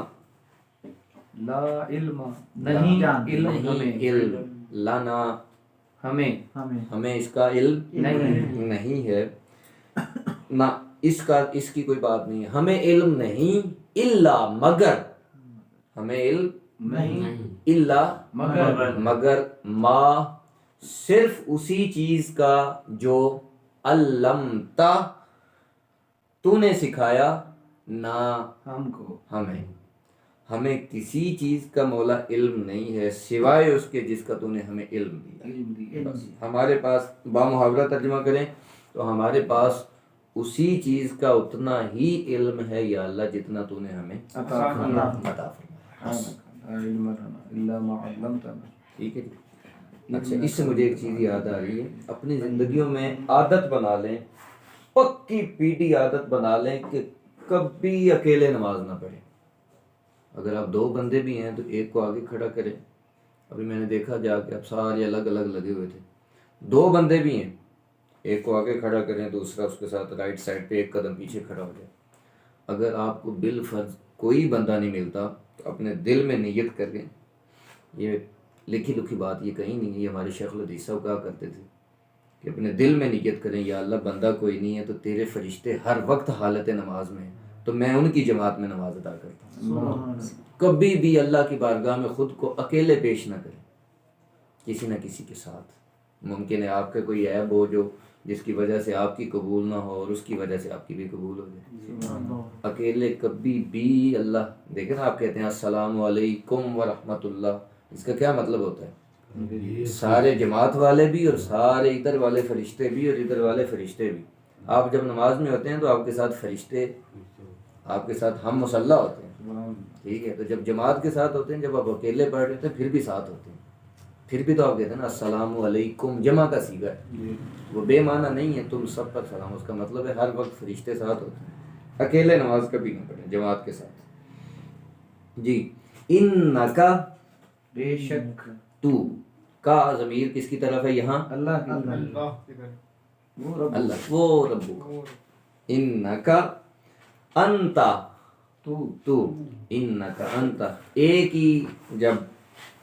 لا علم نہیں، علم نہیں ہمیں، علم، لنا ہمیں، ہمیں اس کا علم نہیں ہے، نہ اس کی کوئی بات نہیں ہے، ہمیں علم نہیں الا مگر، ہمیں علم نہیں الا مگر ما صرف اسی چیز کا جو علمتا تو نے سکھایا نہ ہم کو، ہمیں کسی چیز کا مولا علم نہیں ہے سوائے اس کے جس کا تو نے ہمیں علم دیا۔ علم دی، بس ہمارے پاس بامحاورہ ترجمہ کریں تو ہمارے پاس اسی چیز کا اتنا ہی علم ہے یا اللہ جتنا تو نے ہمیں عطا فرما۔ عطا فرمایا۔ لا علم لنا الا ما علمتنا۔ ٹھیک ہے جی۔ اچھا، اس سے مجھے ایک چیز یاد آ رہی ہے، اپنی زندگیوں میں عادت بنا لیں، پکی پیٹی عادت بنا لیں کہ کبھی اکیلے نماز نہ پڑھیں۔ اگر آپ دو بندے بھی ہیں تو ایک کو آگے کھڑا کریں۔ ابھی میں نے دیکھا جا کے اب سارے الگ الگ لگے ہوئے تھے، دو بندے بھی ہیں، ایک کو آگے کھڑا کریں، دوسرا اس کے ساتھ رائٹ سائڈ پہ ایک قدم پیچھے کھڑا ہو جائے۔ اگر آپ کو بالفرض کوئی بندہ نہیں ملتا تو اپنے دل میں نیت کر لیں، یہ لکھی لکھی بات یہ کہیں نہیں ہے، یہ ہمارے شیخ الحدیث صاحب کہا کرتے تھے کہ اپنے دل میں نیت کریں، یا اللہ بندہ کوئی نہیں ہے تو تیرے فرشتے ہر وقت حالت نماز میں ہیں تو میں ان کی جماعت میں نماز ادا کرتا ہوں۔ کبھی بھی اللہ کی بارگاہ میں خود کو اکیلے پیش نہ کریں، کسی نہ کسی کے ساتھ۔ ممکن ہے آپ کا کوئی عیب ہو جو جس کی وجہ سے آپ کی قبول نہ ہو اور اس کی وجہ سے آپ کی بھی قبول ہو جائے۔ اکیلے کبھی بھی اللہ، دیکھیں نا آپ کہتے ہیں السلام علیکم ورحمۃ اللہ، اس کا کیا مطلب ہوتا ہے؟ سارے جماعت والے بھی اور سارے ادھر والے فرشتے بھی اور ادھر والے فرشتے بھی۔ آپ جب نماز میں ہوتے ہیں تو آپ کے ساتھ فرشتے، آپ کے ساتھ ہم مسلح ہوتے ہیں، ٹھیک ہے؟ تو جب جماعت کے ساتھ ہوتے ہیں، جب آپ اکیلے پڑھ رہے ہوتے ہیں پھر بھی ساتھ ہوتے ہیں، پھر بھی تو آپ کہتے ہیں نا السلام علیکم، جمع کا صیغہ ہے، وہ بے معنی نہیں ہے تم سب پر سلام، اس کا مطلب ہے ہر وقت فرشتے ساتھ ہوتے ہیں۔ اکیلے نماز کبھی نہ پڑھیں، جماعت کے ساتھ۔ جی، انکا بے شک، تو کا ضمیر کس کی طرف ہے یہاں؟ اللہ کی، اللہ کی طرف۔ وہ رب، اللہ، وہ ربک، انکا انتا، تو انکا انتا، ایک ہی، جب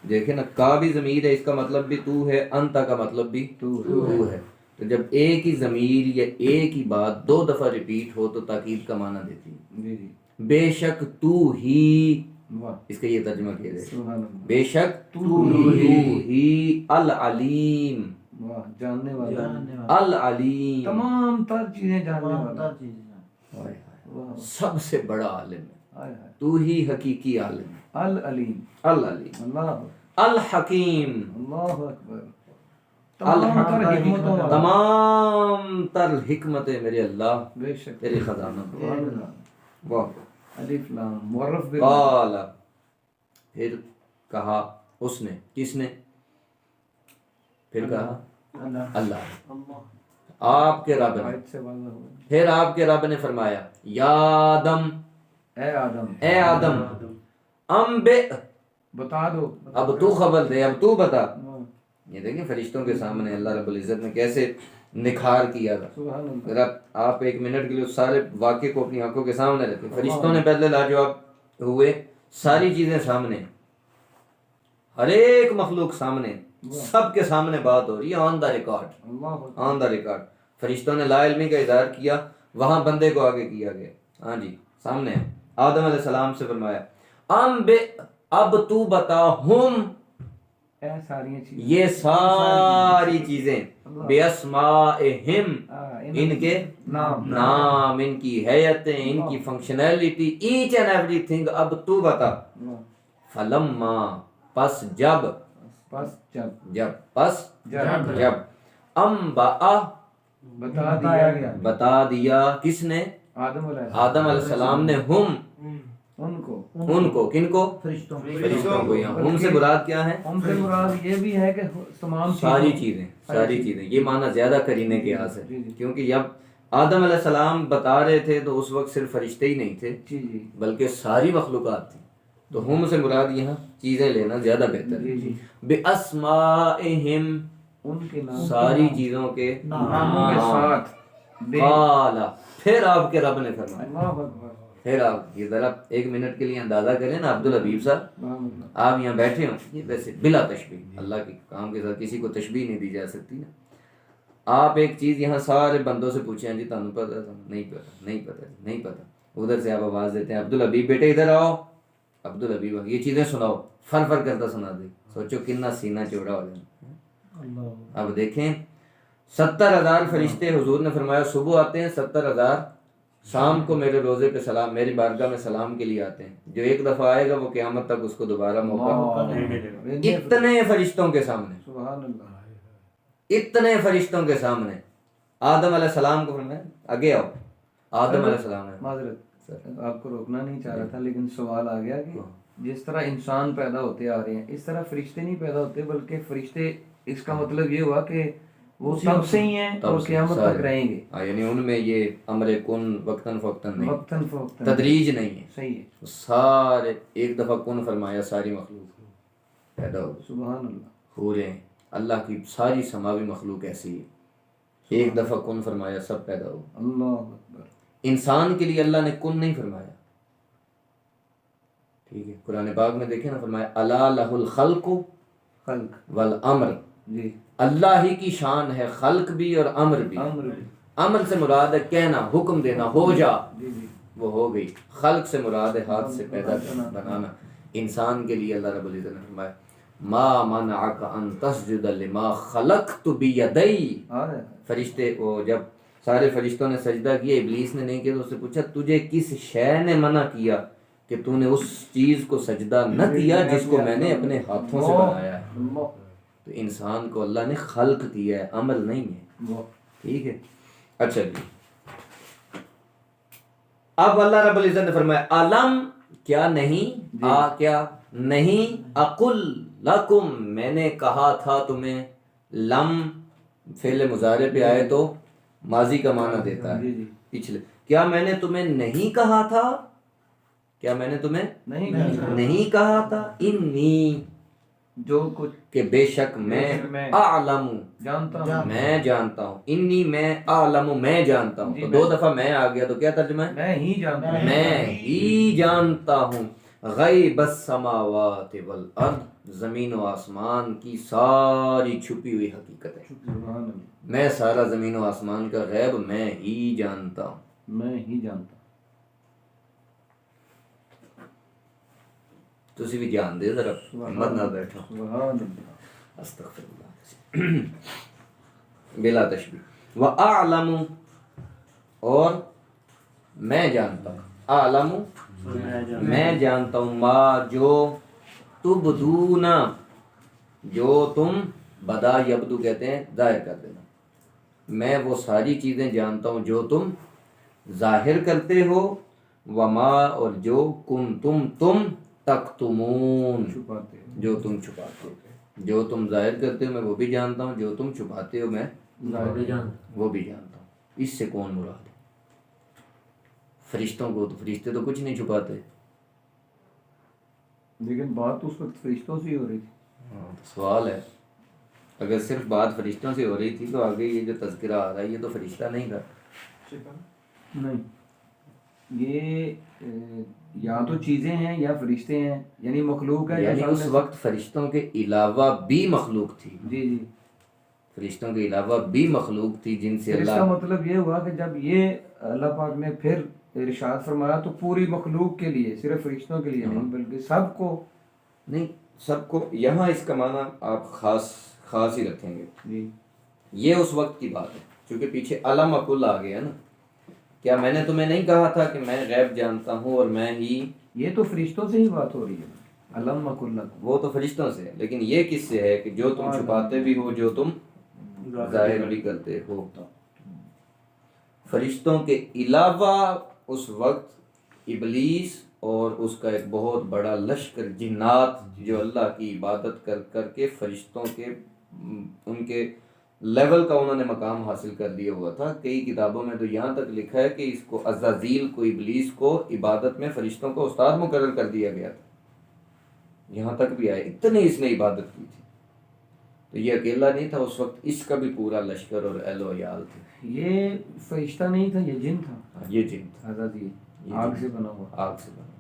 دیکھیں نا کا بھی ضمیر ہے اس کا مطلب بھی تو ہے، انتا کا مطلب بھی تو ہے، تو جب ایک ہی ضمیر یا ایک ہی بات دو دفعہ ریپیٹ ہو تو تاکید کا معنی دیتی ہے۔ جی جی، بے شک تو ہی، واہ، اس کا یہ ترجمہ کیا جائے، سبحان اللہ، بے شک تو ہی العلیم، واہ، جاننے والا، العلیم، تمام تر چیزیں جاننے والا، ہائے ہائے، واہ، سب سے بڑا عالم ہے، ہائے ہائے، تو ہی حقیقی عالم ہے، العلیم، العلیم، اللہ، الحکیم، اللہ اکبر، تمام تر حکمتوں والا، تمام تر حکمتیں میرے اللہ بے شک، تیرے خزانہ میں۔ سبحان اللہ، واہ، الف لام معرف باللہ، قال، پھر کہا اس نے، کس نے؟ پھر کہا اللہ، آپ کے رب نے، آیت سے واضح ہوا، پھر آپ کے رب نے فرمایا یا آدم، اے آدم، اے آدم، انبئ، بتا دو، اب تو خبر دے، اب تو بتا۔ واہ، یہ دیکھیں فرشتوں کے سامنے اللہ رب العزت نے کیسے نکھار کیا تھا۔ سبحان اللہ، اگر آپ ایک منٹ کے لیے اس سارے واقعے کو اپنی آنکھوں کے سامنے رکھیں، فرشتوں نے پہلے لاجواب ہوئے، ساری چیزیں سامنے، ہر ایک مخلوق سامنے، سب کے سامنے بات ہو رہی ہے، آن the record, Allah Akbar, on the record. فرشتوں نے لا علمی کا اظہار کیا، وہاں بندے کو آگے کیا گیا، ہاں جی سامنے آدم علیہ السلام سے فرمایا اب تو بتا ہم اے ساری چیزیں یہ ساری چیزیں بِأَسْمَائِهِمْ ان کے نام، ان کی حیتیں، ان کی functionality, each and everything. اب تو بتا، فلما پس جب انبأ بتا دیا کس نے؟ آدم آدم علیہ السلام نے ہم ان کو کن کو؟ فرشتوں فرشتوں کو. یہاں ہم سے مراد کیا ہے؟ ہم سے مراد یہ بھی ہے کہ تمام ساری چیزیں. یہ معنی زیادہ کرینے کے یہاں سے، کیونکہ جب آدم علیہ السلام بتا رہے تھے تو اس وقت صرف فرشتے ہی نہیں تھے بلکہ ساری مخلوقات تھی. تو ہم سے مراد یہاں چیزیں لینا زیادہ بہتر ہے. بِأَسْمَائِهِمْ ان کے نام ساری چیزوں کے ناموں کے ساتھ قال پھر آپ کے رب نے فرمایا. اللہ اکبر. پھر آپ یہ ذرا ایک منٹ کے لیے اندازہ کریں نا عبدالحبیب صاحب، آپ یہاں بیٹھے ہوں، یہ ویسے بلا تشبیہ، اللہ کے کام کے ساتھ کسی کو تشبیہ نہیں دی جا سکتی نا. آپ ایک چیز یہاں سارے بندوں سے پوچھیں جی تمہیں پتہ ہے؟ نہیں پتہ. ادھر سے آپ آواز دیتے ہیں عبدالحبیب بیٹے ادھر آؤ، عبدالحبیب یہ چیزیں سناؤ، فر کرتا سنا دے. سوچو کتنا سینہ چوڑا ہو جائے. اب دیکھیں 70,000 فرشتے، حضور نے فرمایا صبح آتے ہیں 70,000، شام کو میرے روزے پہ سلام، میری بارگاہ میں سلام کے لیے آتے ہیں. جو ایک دفعہ آئے گا وہ قیامت تک اس کو دوبارہ موقع. اتنے فرشتوں کے سامنے، سبحان اللہ، اتنے فرشتوں کے سامنے آدم علیہ السلام کو فرمایا آگے آؤ. آدم علیہ السلام ہے. معذرت آپ کو روکنا نہیں چاہ رہا تھا لیکن سوال آ گیا کہ جس طرح انسان پیدا ہوتے آ رہے ہیں اس طرح فرشتے نہیں پیدا ہوتے، بلکہ فرشتے اس کا مطلب یہ ہوا کہ وہ تب سے ہی ہیں اور قیامت تک رہیں گے. یعنی ان میں یہ امر کن وقتاً فوقتاً نہیں، وقتاً فوقتاً تدریج نہیں ہے. صحیح ہے. سارے ایک دفعہ کن فرمایا ساری مخلوق پیدا ہو. سبحان اللہ. حوریں، اللہ کی ساری سماوی مخلوق ایسی ہے، ایک دفعہ کن فرمایا سب پیدا ہو. اللہ اکبر. انسان کے لیے اللہ نے کن نہیں فرمایا. ٹھیک ہے، قرآن پاک میں دیکھیں نا، فرمایا الا لہ الخلق والامر. جی اللہ ہی کی شان ہے خلق بھی اور امر بھی. امر سے مراد ہے کہنا، حکم دینا، ہو جا، وہ ہو گئی. خلق سے مراد ہے ہاتھ سے پیدا کرنا، بنانا. انسان کے لیے اللہ رب العزت نے فرمایا ما منعک ان تسجد لما خلقت بیدی. فرشتے وہ جب سارے فرشتوں نے سجدہ کیا، ابلیس نے نہیں کیا، تو اس سے پوچھا تجھے کس شے نے منع کیا کہ تو نے اس چیز کو سجدہ نہ کیا جس کو میں نے اپنے ہاتھوں سے بنایا ہے. تو انسان کو اللہ نے خلق کیا ہے، عمل نہیں ہے. ٹھیک ہے. اچھا جی، اب اللہ رب العزت نے فرمایا علم کیا نہیں، کیا نہیں، اقل لکم میں نے کہا تھا تمہیں. لم فعل مضارع پہ آئے تو ماضی کا معنی دیتا ہے پچھلے. کیا میں نے تمہیں نہیں کہا تھا، کیا میں نے تمہیں نہیں کہا تھا انی جو کچھ کہ بے شک میں اعلم جانتا ہوں، میں جانتا ہوں. انی میں اعلم میں جانتا ہوں. تو دو دفعہ میں آ گیا تو کیا ترجمہ ہے؟ میں ہی جانتا ہوں. میں ہی جانتا ہوں. غیب السماوات والارض زمین و آسمان کی ساری چھپی ہوئی حقیقت ہے. میں سارا زمین و آسمان کا غیب میں ہی جانتا ہوں. میں ہی جانتا ہوں. تسی بھی جان دے ذرا، ہمت نہ بیٹھو. استغفر اللہ بلا تشبیہ. وَأَعْلَمُ اور میں جانتا ہوں. اعلم میں جانتا ہوں. ما جو تبدون جو تم، بدا یبدو کہتے ہیں ظاہر کر دینا. میں وہ ساری چیزیں جانتا ہوں جو تم ظاہر کرتے ہو. وما اور جو کنتم تم تکتمون جو تم چھپاتے ہو. جو تم ظاہر کرتے ہو میں وہ بھی جانتا ہوں، جو تم چھپاتے ہو میں وہ بھی جانتا ہوں. اس سے کون مراد ہے؟ فرشتوں کو تو فرشتے تو کچھ نہیں چھپاتے. لیکن بات اس وقت فرشتوں سے ہی ہو رہی تھی. سوال ہے اگر صرف بات فرشتوں سے ہو رہی تھی تو آگے یہ جو تذکرہ آ رہا ہے یہ تو فرشتہ نہیں تھا. نہیں، یہ یا تو چیزیں ہیں یا فرشتے ہیں، یعنی مخلوق ہے. یعنی اس وقت فرشتوں کے علاوہ بھی مخلوق تھی. جی فرشتوں کے علاوہ بھی مخلوق تھی جن سے اس کا مطلب یہ ہوا کہ جب یہ اللہ پاک نے پھر ارشاد فرمایا تو پوری مخلوق کے لیے، صرف فرشتوں کے لیے نہیں بلکہ سب کو. نہیں، سب کو یہاں اس کا معنی آپ خاص ہی رکھیں گے. جی یہ اس وقت کی بات ہے کیونکہ پیچھے علم کل آ گیا نا. کیا میں نے تمہیں نہیں کہا تھا کہ میں غیب جانتا ہوں اور میں ہی. یہ تو فرشتوں سے ہی بات ہو رہی ہے، علم کل. وہ تو فرشتوں سے، لیکن یہ کس سے ہے کہ جو تم چھپاتے بھی ہو، جو تم ظاہر بھی کرتے ہو. فرشتوں کے علاوہ اس وقت ابلیس اور اس کا ایک بہت بڑا لشکر جنات جو اللہ کی عبادت کر کر کے فرشتوں کے ان کے لیول کا انہوں نے مقام حاصل کر لیا ہوا تھا. کئی کتابوں میں تو یہاں تک لکھا ہے کہ اس کو عزازیل کو، ابلیس کو عبادت میں فرشتوں کو استاد مقرر کر دیا گیا تھا. یہاں تک بھی آئے، اتنی اس نے عبادت کی تھی. تو یہ اکیلا نہیں تھا اس وقت، اس کا بھی پورا لشکر اور اہل و عیال تھے. یہ فرشتہ نہیں تھا، یہ جن تھا. یہ جن تھا، عزازیل یہ آگ جن سے بنا ہوا. آگ سے بنا،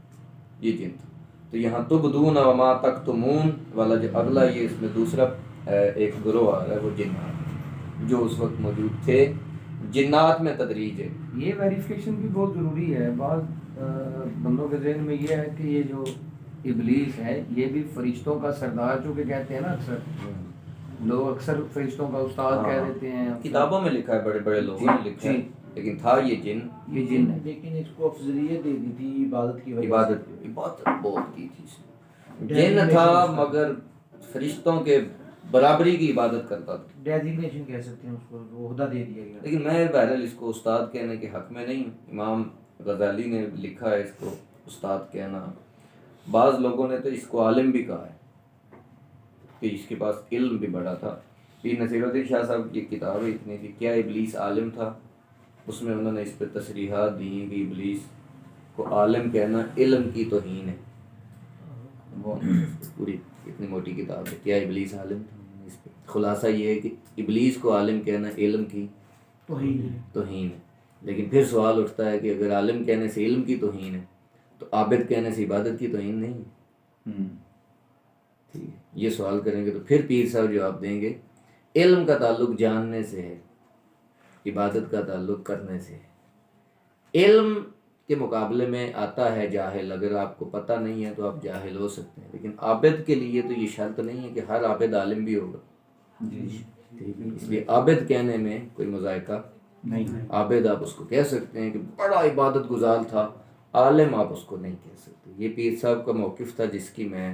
یہ جن تھا. تو یہاں تبدون وما تکتمون والا جو اگلا، یہ اس میں دوسرا ایک گروہ آ رہا ہے، وہ جنات جو اس وقت موجود تھے. جنات میں تدریج ہے. یہ ویریفیکیشن بھی بہت ضروری ہے. بعض بندوں کے ذہن میں یہ ہے کہ یہ جو ابلیس ہے یہ بھی فرشتوں کا سردار چونکہ کہتے ہیں نا، اکثر لوگ اکثر فرشتوں کا استاد کہہ دیتے ہیں. کتابوں میں لکھا ہے، بڑے بڑے لوگوں نے لکھا ہے، لیکن تھا یہ جن. یہ جن ہے. لیکن اس کو افضلیت دے دی تھی عبادت کی وجہ سے. عبادت بہت کی تھی اس نے. جن تھا مگر فرشتوں کے برابری کی عبادت کرتا تھا. ڈیزگنیشن کہہ سکتے ہیں اس کو، وہ عہدہ دے دیا گیا. لیکن میں بہرحال اس کو استاد کہنے کے حق میں نہیں ہوں. امام غزالی نے لکھا ہے اس کو استاد کہنا. بعض لوگوں نے تو اس کو عالم بھی کہا ہے کہ اس کے پاس علم بھی بڑا تھا. پیر نصیر الدین شاہ صاحب کی کتاب اتنی تھی، کیا ابلیس عالم تھا؟ اس میں انہوں نے اس پہ تصریحات دی کہ ابلیس کو عالم کہنا علم کی توہین ہے. پوری اتنی موٹی کتاب ہے، کیا ابلیس عالم تھا. اس پہ خلاصہ یہ ہے کہ ابلیس کو عالم کہنا علم کی توہین ہے. لیکن پھر سوال اٹھتا ہے کہ اگر عالم کہنے سے علم کی توہین ہے تو عابد کہنے سے عبادت کی توہین نہیں ہے؟ ٹھیک ہے، یہ سوال کریں گے تو پھر پیر صاحب جواب دیں گے علم کا تعلق جاننے سے ہے، عبادت کا تعلق کرنے سے ہے. علم کے مقابلے میں آتا ہے جاہل. اگر آپ کو پتہ نہیں ہے تو آپ جاہل ہو سکتے ہیں، لیکن عابد کے لیے تو یہ شرط نہیں ہے کہ ہر عابد عالم بھی ہوگا. ٹھیک ہے، اس لیے عابد کہنے میں کوئی مذائقہ نہیں. عابد آپ اس کو کہہ سکتے ہیں کہ بڑا عبادت گزار تھا. عالم آپ اس کو نہیں کہہ سکتے. یہ پیر صاحب کا موقف تھا جس کی میں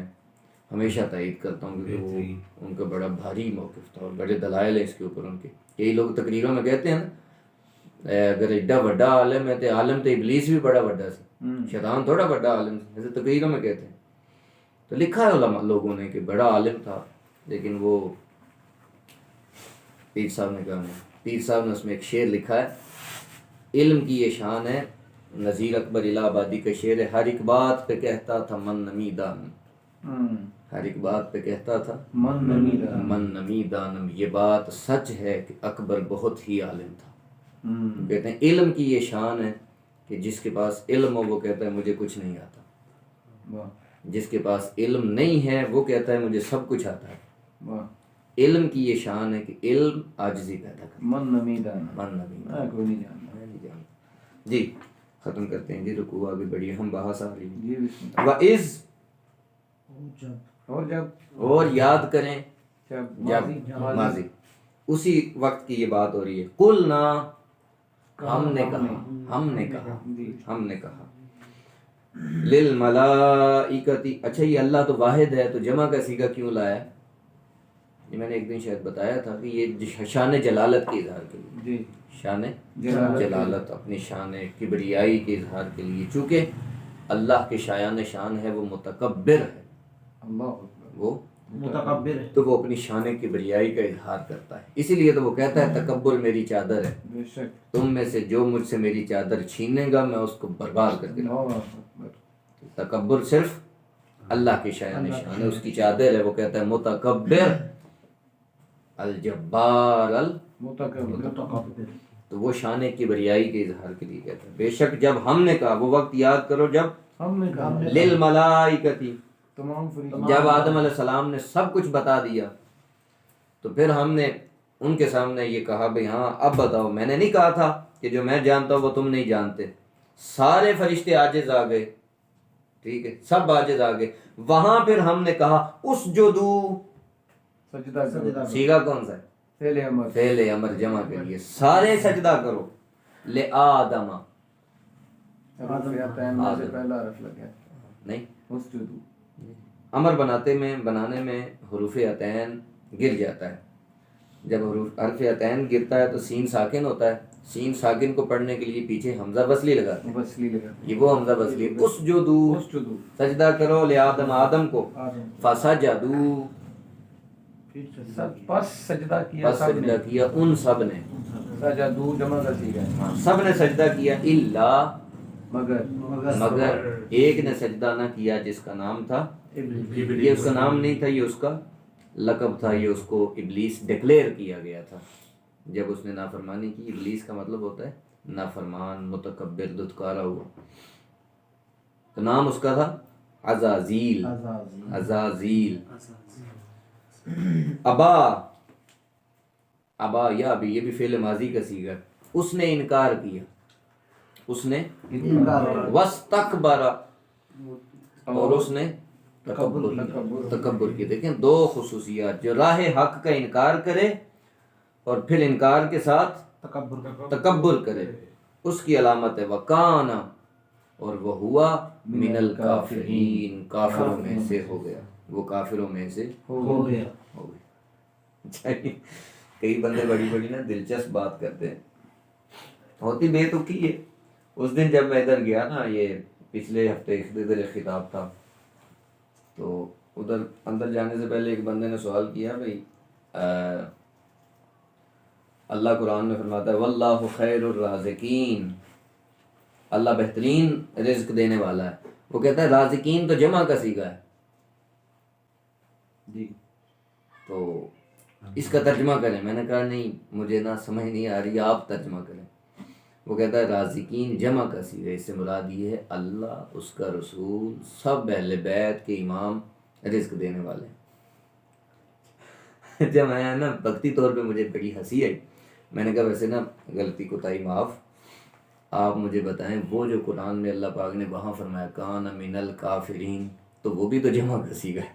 ہمیشہ تائید کرتا ہوں کہ وہ ان کا بڑا بھاری موقف تھا اور بڑے دلائل ہیں اس کے اوپر ان کے. کئی لوگ تقریروں میں کہتے ہیں نا، اگر ایڈا بڑا عالم ہے تو عالم تو ابلیس بھی بڑا بڑا سی، شیطان تھوڑا بڑا عالم سی، ایسے تقریروں میں کہتے ہیں. تو لکھا ہے علماء لوگوں نے کہ بڑا عالم تھا، لیکن وہ پیر صاحب نے کہا نہیں. پیر صاحب نے اس میں ایک شعر لکھا ہے، علم کی یہ شان ہے. نذیر اکبر الہ آبادی کا شعر ہے، ہر ایک بات پہ کہتا تھا من نمی دانم. ہر ایک بات پہ کہتا تھا من نمی دانم. یہ بات سچ ہے کہ اکبر بہت ہی عالم تھا. کہتے ہیں علم کی یہ شان ہے کہ جس کے پاس علم ہو وہ کہتا ہے مجھے کچھ نہیں آتا. جس کے پاس علم نہیں ہے وہ کہتا ہے مجھے سب کچھ آتا ہے. علم کی یہ شان ہے کہ علم عاجزی پیدا کرتا ہے. من نمیدان کوئی نہیں جانتا. جی ختم کرتے ہیں. جی رکوع بھی بڑی اہم بحث آ رہی ہے. جی وَإِذْ، اور جب اور یاد کریں جب ماضی، اسی وقت کی یہ بات ہو رہی ہے. قُلْنَا، ہم نے کہا لِلْمَلَائِكَةِ. اچھا یہ اللہ تو واحد ہے تو جمع کا صیغہ کیوں لایا؟ یہ میں نے ایک دن شاید بتایا تھا کہ یہ شان جلالت کے اظہار کے لیے، شان جلالت، اپنی شان کبریائی کے اظہار کے لیے. چونکہ اللہ کے شایان شان ہے، وہ متکبر ہے، وہ متکبر ہے، تو وہ اپنی شان کبریائی کا اظہار کرتا ہے. اسی لیے تو وہ کہتا ہے تکبر میری چادر ہے، تم میں سے جو مجھ سے میری چادر چھینے گا میں اس کو برباد کر دوں گا. تکبر صرف اللہ کی شایان شان ہے، اس کی چادر ہے. وہ کہتا ہے متکبر الجبار متکبر. تو وہ شان کبریائی کے اظہار کے لیے کہتا ہے. بے شک جب ہم نے کہا، وہ وقت یاد کرو جب ہم نے کہا للملائکتی، تمام جب آدم علیہ السلام نے سب کچھ بتا دیا تو پھر ہم نے ان کے سامنے یہ کہا بھئی ہاں اب بتاؤ. میں نے نہیں کہا تھا کہ جو میں جانتا ہوں وہ تم نہیں جانتے. سارے فرشتے عاجز آ گئے. ٹھیک ہے، سب عاجز آ گئے. وہاں پھر ہم نے کہا اسجدو، سجدہ کرو. سیگا کون سا ہے؟ فعل امر. فعل امر جمع کے لیے سارے سجدہ کرو. لآدم، حرفیتین میں سے پہلا حرف لگا نہیں، اسجدو. امر بنانے میں حروف عطین گر جاتا ہے. جب حرف عطین گرتا ہے تو سین ساکن ہوتا ہے. سین ساکن کو پڑھنے کے لیے پیچھے حمزہ وصلی لگاتے ہیں. وصلی لگا. یہ وہ حمزہ وصلی. اسجدو، اسجدو. سجدہ کرو. لآدم، آدم کو. آدم. فسجدو، پس سجدہ کیا پس سب سجدہ نے. کیا ان سب نے. سجدو جمع کا صیغہ ہے. ہاں، سب نے سجدہ کیا الا، مگر ایک نے سجدہ نہ کیا جس کا نام تھا، یہ اس کا نام نہیں تھا، یہ اس کا لقب تھا. یہ اس کو ابلیس ڈکلیئر کیا گیا تھا جب اس نے نافرمانی کی. ابلیس کا مطلب ہوتا ہے نافرمان، متکبر، دھتکارا ہوا. تو نام اس کا تھا عزازیل. عزازیل. ابا یا ابھی، یہ بھی فعل ماضی کا صیغہ ہے. اس نے انکار کیا، اس نے واستکبر، اور اس نے تکبر کی. دیکھیں دو خصوصیات، جو راہ حق کا انکار کرے اور پھر انکار کے ساتھ تکبر کرے، اس کی علامت ہے وکان، اور وہ ہوا من الکافرین، کافروں میں سے ہو گیا. وہ کافروں میں سے ہو گیا. کئی بندے بڑی بڑی نا دلچسپ بات کرتے ہیں، ہوتی بے تکی ہے. اس دن جب میں ادھر گیا نا، یہ پچھلے ہفتے ادھر ایک خطاب تھا، تو ادھر اندر جانے سے پہلے ایک بندے نے سوال کیا، بھائی اللہ قرآن میں فرماتا ہے واللہ خیر الرازقین، اللہ بہترین رزق دینے والا ہے. وہ کہتا ہے رازقین تو جمع کا صیغہ ہے. جی. تو اس کا ترجمہ کریں. میں نے کہا نہیں، مجھے نہ سمجھ نہیں آ رہی، آپ ترجمہ کریں. وہ کہتا ہے رازقین جمع کا صیغہ، اس سے مراد یہ ہے اللہ، اس کا رسول، سب اہل بیت کے امام رزق دینے والے. جب میں نا وقتی طور پہ مجھے بڑی ہنسی آئی. میں نے کہا ویسے نا غلطی کوتاہی معاف، آپ مجھے بتائیں وہ جو قرآن میں اللہ پاک نے وہاں فرمایا کان من الکافرین، تو وہ بھی تو جمع کا صیغہ ہے.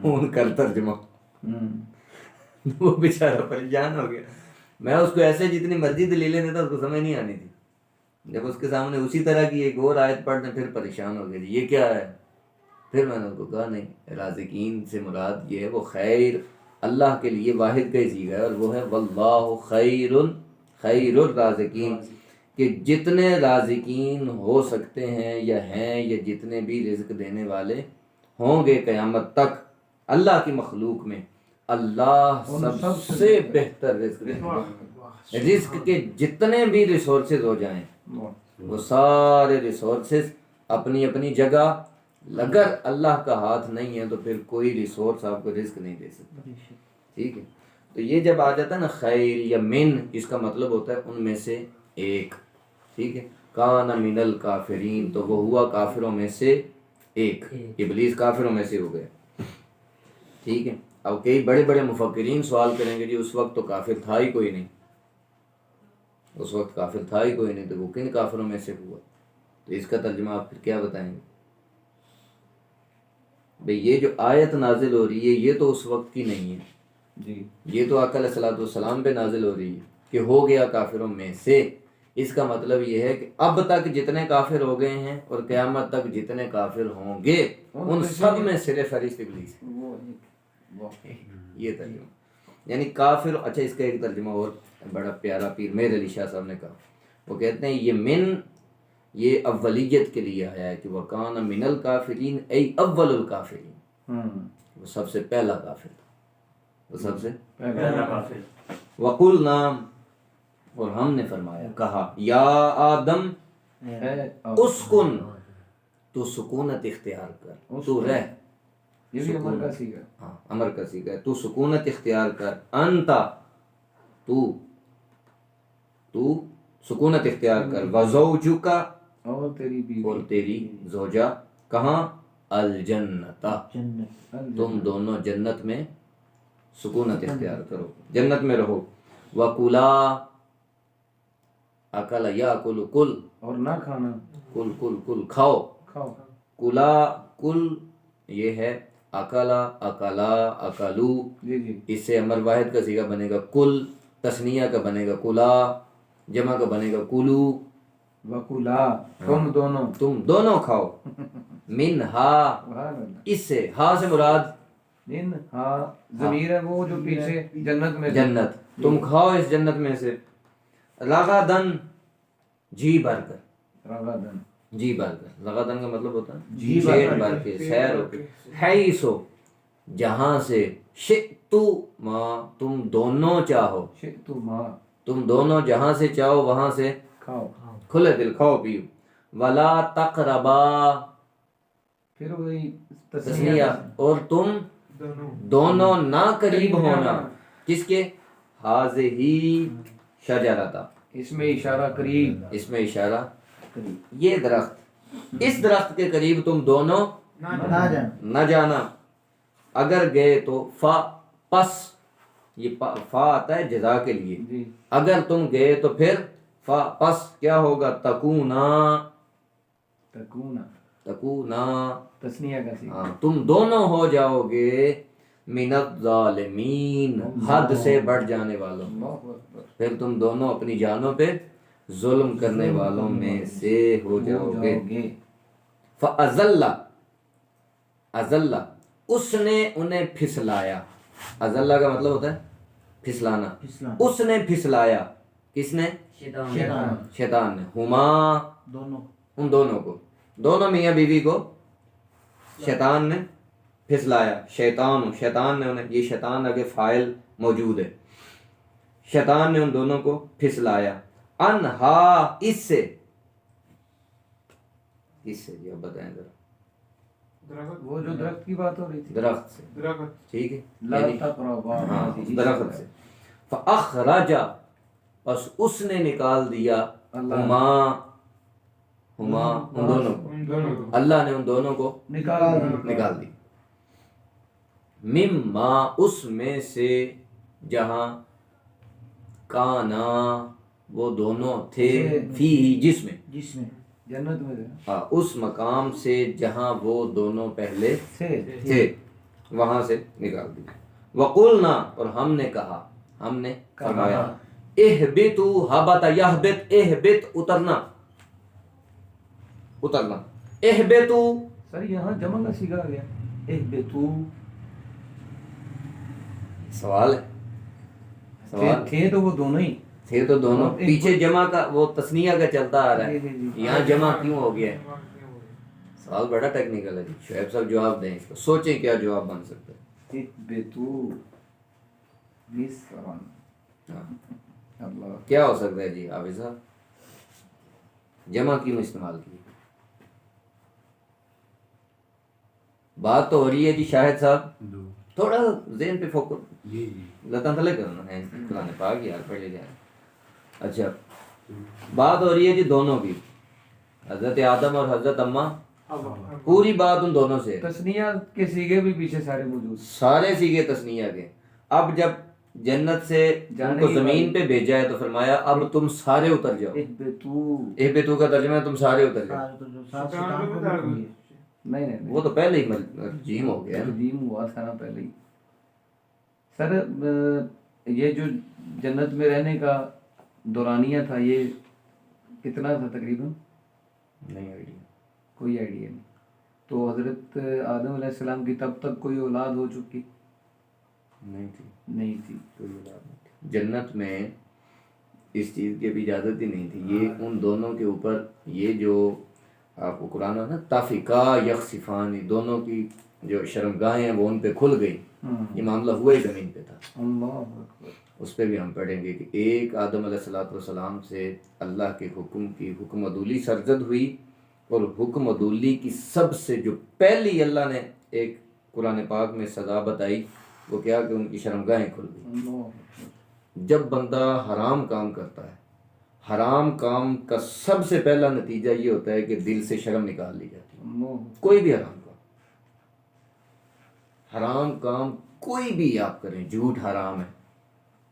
ان کا ترجمہ وہ بیچارہ پریشان ہو گیا. میں اس کو ایسے جتنی مرضی دلیلیں دیتا اس کو سمجھ نہیں آنی تھی. جب اس کے سامنے اسی طرح کی ایک اور آیت پڑھنے پھر پریشان ہو گیا، جی یہ کیا ہے. پھر میں نے اس کو کہا نہیں، رازقین سے مراد یہ ہے وہ خیر، اللہ کے لیے واحد کا ہی صیغہ ہے، اور وہ ہے واللہ خیر الرازقین، کہ جتنے رازقین ہو سکتے ہیں یا ہیں، یا جتنے بھی رزق دینے والے ہوں گے قیامت تک اللہ کی مخلوق میں، اللہ سب سے بہتر رزق دینے والا. رزق کے جتنے بھی ریسورسز ہو جائیں، وہ سارے ریسورسز اپنی اپنی جگہ، اگر اللہ کا ہاتھ نہیں ہے تو پھر کوئی ریسورس آپ کو رزق نہیں دے سکتا. ٹھیک ہے. تو یہ جب آ جاتا ہے نا خیر یا من، اس کا مطلب ہوتا ہے ان میں سے ایک. ٹھیک ہے. کان من الکافرین، تو وہ ہوا کافروں میں سے ایک. ابلیس کافروں میں سے ہو گیا. ٹھیک ہے. اب کئی بڑے بڑے مفکرین سوال کریں گے جی اس وقت تو کافر تھا ہی کوئی نہیں، اس وقت کافر تھا ہی کوئی نہیں، تو وہ کن کافروں میں سے ہوا؟ تو اس کا ترجمہ آپ پھر کیا بتائیں گے؟ بھئی یہ جو آیت نازل ہو رہی ہے یہ تو اس وقت کی نہیں ہے جی، یہ تو آقا علیہ الصلوۃ والسلام پہ نازل ہو رہی ہے کہ ہو گیا کافروں میں سے. اس کا مطلب یہ ہے کہ اب تک جتنے کافر ہو گئے ہیں اور قیامت تک جتنے کافر ہوں گے ان سب میں صرف فہرست ابلیس ہے. یہ ترجمہ یعنی کافر. اچھا اس کا ایک ترجمہ اور بڑا پیارا پیر مہر علی شاہ صاحب نے کہا. وہ کہتے ہیں یہ من یہ اولیت کے لیے آیا ہے کہ وَقَانَ مِنَ الْكَافِرِينَ ای اول الکافرین، وہ سب سے پہلا کافر تھا، وہ سب سے پہلا کافر. وَقُلْنَا، اور ہم نے فرمایا کہا یا آدم اسکن، تو سکونت اختیار کر، تو رہ. یہ بھی امر کا صیغہ. ہاں امر کا صیغہ ہے. تو سکونت اختیار کر، انتا، تو سکونت اختیار کر، وزوجکا، اور تیری بیوی، اور تیری زوجہ، کہاں؟ الجنت، تم دونوں جنت میں سکونت اختیار کرو، جنت میں رہو. وَقُلَا، اکل یاکل کل، اور نہ کھانا، کل کل کل کھاؤ، کھاؤ. کلا کل یہ ہے اکلا اکلا اکلو، جی جی اس سے امر واحد کا صیغہ بنے گا کل، تثنیہ کا بنے گا کلا، جمع کا بنے گا کلو، وکلا تم دونوں، تم دونوں کھاؤ، من ہا، سبحان اللہ، اس سے، ہا سے مراد ان ہاں ضمیر ہے وہ جو پیچھے جنت میں جنت، تم کھاؤ اس جنت میں سے، رغدن جی بھر کر، رغدن، جی بھر کر، رغدن کا مطلب ہوتا ہے جی بھر پیٹ کر، بھر کے، سیر ہو کے، حیثو جہاں سے، شئتو ما تم دونوں چاہو، شئتما تم دونوں جہاں سے چاہو وہاں سے کھاؤ، کھلے دل کھاؤ پیو، ولا تقربا پھر وہی تسنیہ، اور تم دونوں نہ قریب ہونا، کس کے، حاضہی شجرتا، اس میں اشارہ قریب، اس میں اشارہ، قریب، یہ درخت، اس درخت کے قریب تم دونوں نہ جانا، نہ جانا، اگر گئے تو فا پس، یہ فا آتا ہے جزا کے لیے، جی اگر تم گئے تو پھر فا پس کیا ہوگا، تکونا، تکونا، تکونا، تسنیہ کا صیغہ، ہاں تم دونوں ہو جاؤ گے من الظالمین، حد سے بڑھ جانے والوں میں، اللہ اکبر، پھر تم دونوں اپنی جانوں پہ ظلم کرنے والوں میں سے ہو جاؤ گے، فَأَزَلَّ، ازلّ اس نے انہیں پھسلایا، ازلّ کا مطلب ہوتا ہے پھسلانا، پھسلانا، اس نے پھسلایا، کس نے، شیطان، شیطان نے، ہما دونوں، ان دونوں کو، دونوں میاں بیوی کو شیطان نے پھسلایا، شیطان نے انہیں، یہ شیطان آگے فاعل موجود ہے، شیطان نے ان دونوں کو پھسلایا، انہا اس سے جی اب بتائیں ذرا، وہ جو درخت کی بات ہو رہی تھی، درخت سے، درخت ٹھیک ہے، لا یعنی تقربا، ہاں درخت سے، فَأَخْرَجَ بس اس نے نکال دیا، ہما ان دونوں کو، اللہ نے ان دونوں کو نکال دی، مما اس میں سے، جہاں، کانا وہ دونوں تھے، فی جس میں، جس میں جنت میں تھے، ہاں اس مقام سے جہاں وہ دونوں پہلے تھے، تھے وہاں سے نکال دی، وقلنا اور ہم نے کہا، ہم نے فرمایا، اہبتو حبت یہبت، اہبت اترنا، اترنا، اہبتو سر یہاں جمع کا صیغہ آ گیا، اہبتو، سوال ہے، سوال تھے تو وہ دونوں ہی، تھے تو دونوں، اور پیچھے جمع کا وہ تثنیہ کا چلتا آ رہا ہے، جی جی جی، یہاں جمع کیوں ہو گیا ہے، سوال بڑا ٹیکنیکل ہے جی، شعیب صاحب جواب دیں اس کو، سوچیں کیا جواب بن سکتا ہے، اہبتو مصرا، ہاں اللہ، کیا ہو سکتا ہے جی حافظ صاحب، جمع کیوں استعمال کی، بات تو ہو رہی ہے جی شاہد صاحب، تھوڑا ذہن پہ فوکس، جی جی لطن تلے کرنا ہے، قرآن پاک یار پڑھ لے جائیں، اچھا بات ہو رہی ہے جی دونوں کی، حضرت آدم اور حضرت اماں، پوری بات ان دونوں سے ہے، تسنیہ کے صیغے بھی پیچھے سارے موجود، سارے سیگے تسنیہ کے، اب جب جنت سے ان کو زمین پہ بھیجا ہے تو فرمایا اب تم سارے اتر جاؤ، اہبتو، اہبتو کا ترجمہ ہے تم سارے اتر جاؤ، سارے تو جو ساتھ شیطان کو بھی ہوئی ہے، نہیں وہ تو پہلے ہی رجیم ہو گیا نا، تقدیم ہوا تھا نا پہلے ہی، سر یہ جو جنت میں رہنے کا دورانیہ تھا یہ کتنا تھا تقریباً، نہیں آئیڈیا، کوئی آئیڈیا نہیں، تو حضرت آدم علیہ السلام کی تب تک کوئی اولاد ہو چکی نہیں تھی، نہیں تھی، کوئی اولاد نہیں تھی جنت میں، اس چیز کی ابھی اجازت ہی نہیں تھی، یہ ان دونوں کے اوپر، یہ جو آپ کو قرآن ہے نا تافقا یخصفان، دونوں کی جو شرمگاہیں ہیں وہ ان پہ کھل گئی، یہ معاملہ ہوا ہی زمین پہ تھا، اللہ اکبر، اس پہ بھی ہم پڑھیں گے کہ ایک آدم علیہ السلام سے اللہ کے حکم کی حکم عدولی سرزد ہوئی، اور حکم عدولی کی سب سے جو پہلی اللہ نے ایک قرآن پاک میں سزا بتائی وہ کیا کہ ان کی شرمگاہیں کھل گئی، اللہ اکبر، جب بندہ حرام کام کرتا ہے، حرام کام کا سب سے پہلا نتیجہ یہ ہوتا ہے کہ دل سے شرم نکال لی جاتی ہے، اللہ اکبر، کوئی بھی حرام کام کوئی بھی آپ کریں، جھوٹ حرام ہے،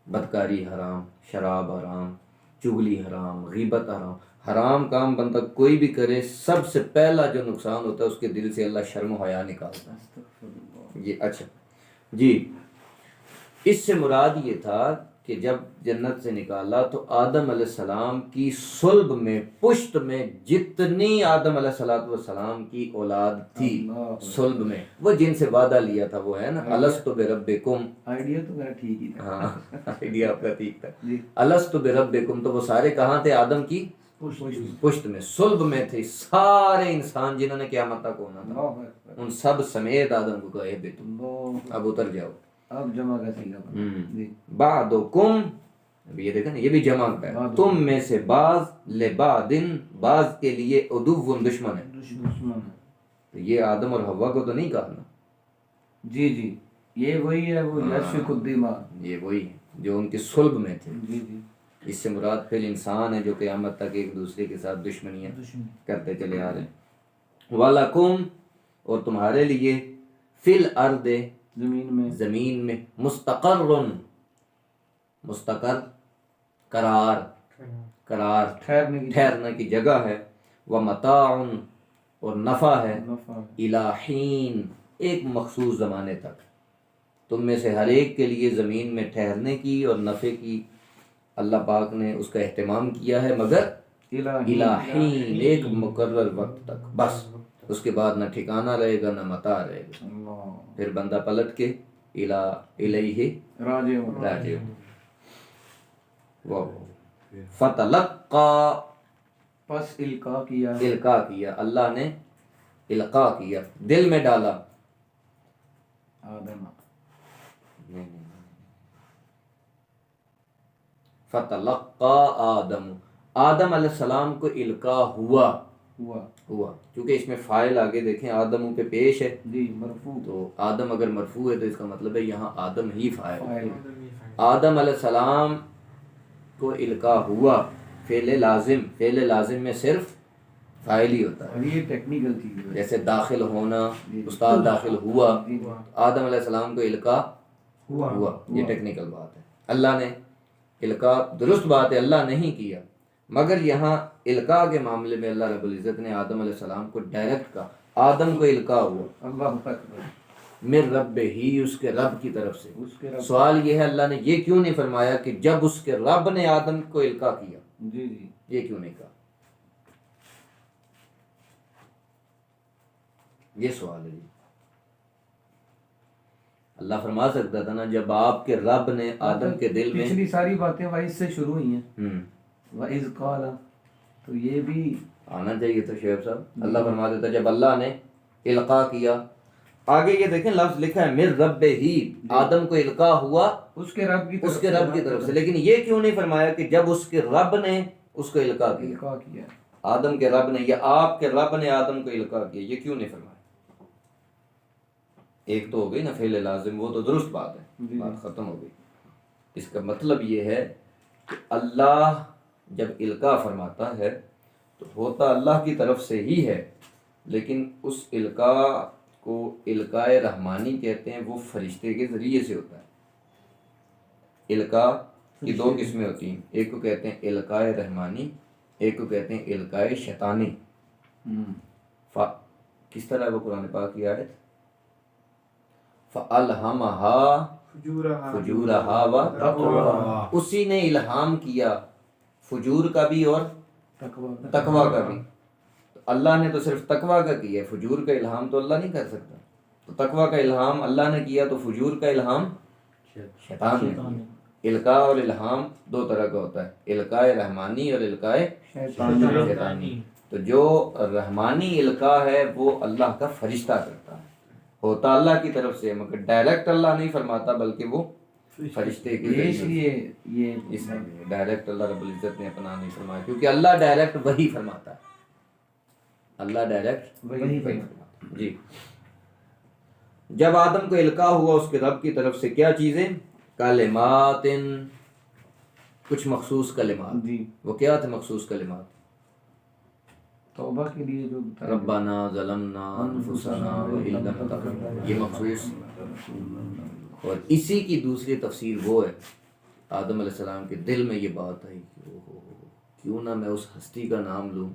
بدکاری حرام، شراب حرام، چغلی حرام، غیبت حرام، حرام کام بندہ کوئی بھی کرے سب سے پہلا جو نقصان ہوتا ہے اس کے دل سے اللہ شرم و حیا نکالتا ہے. یہ اچھا جی، اس سے مراد یہ تھا کہ جب جنت سے نکالا تو آدم علیہ السلام کی صلب میں پشت میں جتنی آدم علیہ السلام کی اولاد تھی صلب میں، وہ جن سے وعدہ لیا تھا وہ ہے نا الست بربکم. آئیڈیا تو میرا ٹھیک ہی تھا. ہاں آئیڈیا آپ کا ٹھیک تھا. جی. الست بربکم تو وہ سارے کہاں تھے؟ آدم کی پشت میں صلب میں تھے سارے انسان جنہوں نے قیامت تک ہونا تھا، ان سب سمیت آدم کو کہے بے تم اب اتر جاؤ. اب جمع کا سیگا. جی. بعدکم، اب یہ دیکھیں نا یہ بھی جمع کا ہے، تم میں سے بعض لبعضن بعض کے لیے عدو دشمن ہے. دشمن ہے. تو یہ آدم اور حوا کو تو نہیں کہا نا. جی جی یہ وہی ہے وہ یشفق الدماء. یہ وہی ہے جو ان کے صلب میں تھے. جی جی. اس سے مراد پھر انسان ہے جو قیامت تک ایک دوسرے کے ساتھ دشمنیاں کرتے چلے آ رہے ہیں. وَلَكُمْ اور تمہارے لیے فی الارض زمین میں مستقر قرار ٹھہرنے کی جگہ ہے، ومتاع اور نفع ہے، الی حین ایک مخصوص زمانے تک. تم میں سے ہر ایک کے لیے زمین میں ٹھہرنے کی اور نفع کی اللہ پاک نے اس کا اہتمام کیا ہے، مگر الی حین ایک مقرر وقت تک بس. اس کے بعد نہ ٹھکانہ رہے گا نہ متاع رہے گا. پھر بندہ پلٹ کے الیہ راجع. فتلقا پس القا کیا اللہ نے القا کیا دل میں ڈالا آدم. فتلقا آدم علیہ السلام کو القا ہوا کیونکہ اس میں فاعل آگے دیکھیں آدم پہ پیش ہے جی مرفوع. تو آدم اگر مرفوع ہے تو اس کا مطلب ہے یہاں آدم ہی فاعل. آدم علیہ السلام کو القا ہوا فعل لازم میں صرف فاعل ہی ہوتا ہے. یہ ٹیکنیکل چیز ہے. جیسے داخل ہونا، استاد داخل ہوا، آدم علیہ السلام کو القا ہوا، یہ ٹیکنیکل بات ہے. اللہ نے القا درست بات ہے اللہ نہیں کیا، مگر یہاں القاء کے معاملے میں اللہ رب العزت نے آدم علیہ السلام کو ڈائریکٹ کہا. آدم کو القاء ہوا اللہ اکبر من رب ہی اس کے رب کی طرف سے. سوال یہ ہے اللہ نے یہ کیوں نہیں فرمایا کہ جب اس کے رب نے آدم کو القاء کیا؟ جی جی یہ کیوں نہیں کہا؟ یہ سوال ہے. اللہ فرما سکتا تھا نا جب آپ کے رب نے آدم کے دل میں، پچھلی ساری باتیں وائز سے شروع ہوئی ہیں. وَإِذْ قَالَ تو یہ بھی آنا چاہیے تھا شعیب صاحب. اللہ فرما دیتا جب اللہ نے القاء کیا. آگے یہ دیکھیں لفظ لکھا ہے من رب ہی، آدم کو القاء ہوا اس کے رب کی طرف سے. لیکن یہ کیوں نہیں فرمایا کہ جب اس کے رب نے اس کو القاء کیا؟ آدم کے رب نے یا آپ کے رب نے آدم کو القاء کیا، یہ کیوں نہیں فرمایا؟ ایک تو ہو گئی نا فعل لازم، وہ تو درست بات ہے، بات ختم ہو گئی. اس کا مطلب یہ ہے کہ اللہ جب القاء فرماتا ہے تو ہوتا اللہ کی طرف سے ہی ہے، لیکن اس القاء کو القاء رحمانی کہتے ہیں، وہ فرشتے کے ذریعے سے ہوتا ہے. القاء کی دو قسمیں ہوتی ہیں، ایک کو کہتے ہیں القاء رحمانی، ایک کو کہتے ہیں القاء شیطانی. کس طرح ہے وہ قرآن پاک کی آیت؟ فَأَلْهَمَهَا فُجُورَهَا وَتَقْوَاهَا، اسی نے الہام کیا فجور کا بھی اور تقویٰ کا بھی. تو اللہ نے تو صرف تقویٰ کا کیا ہے، فجور کا الہام تو اللہ نہیں کر سکتا. تو تقویٰ کا الہام اللہ نے کیا تو فجور کا الہام شیطان نے کیا. القاء اور الہام دو طرح کا ہوتا ہے، القاء رحمانی اور القاء شیطانی. تو جو رحمانی القاء ہے وہ اللہ کا فرشتہ کرتا ہے، ہوتا اللہ کی طرف سے، مگر ڈائریکٹ اللہ نہیں فرماتا بلکہ وہ فرشتے کے ذریعے. اس لیے ڈائریکٹ اللہ رب العزت نے اپنا نہیں فرمایا کیونکہ اللہ ڈائریکٹ وہی فرماتا ہے. اللہ ڈائریکٹ وہی فرماتا ہے. جی جب آدم کو القاء ہوا اس کے رب کی طرف سے کیا چیزیں؟ کلمات، کچھ مخصوص کلمات. وہ کیا تھے مخصوص کلمات؟ توبہ کے لیے جو ربنا ظلمنا انفسنا وإن لم تغفر، یہ مخصوص. اور اسی کی دوسری تفسیر وہ ہے آدم علیہ السلام کے دل میں یہ بات آئی کہ کیوں نہ میں اس ہستی کا نام لوں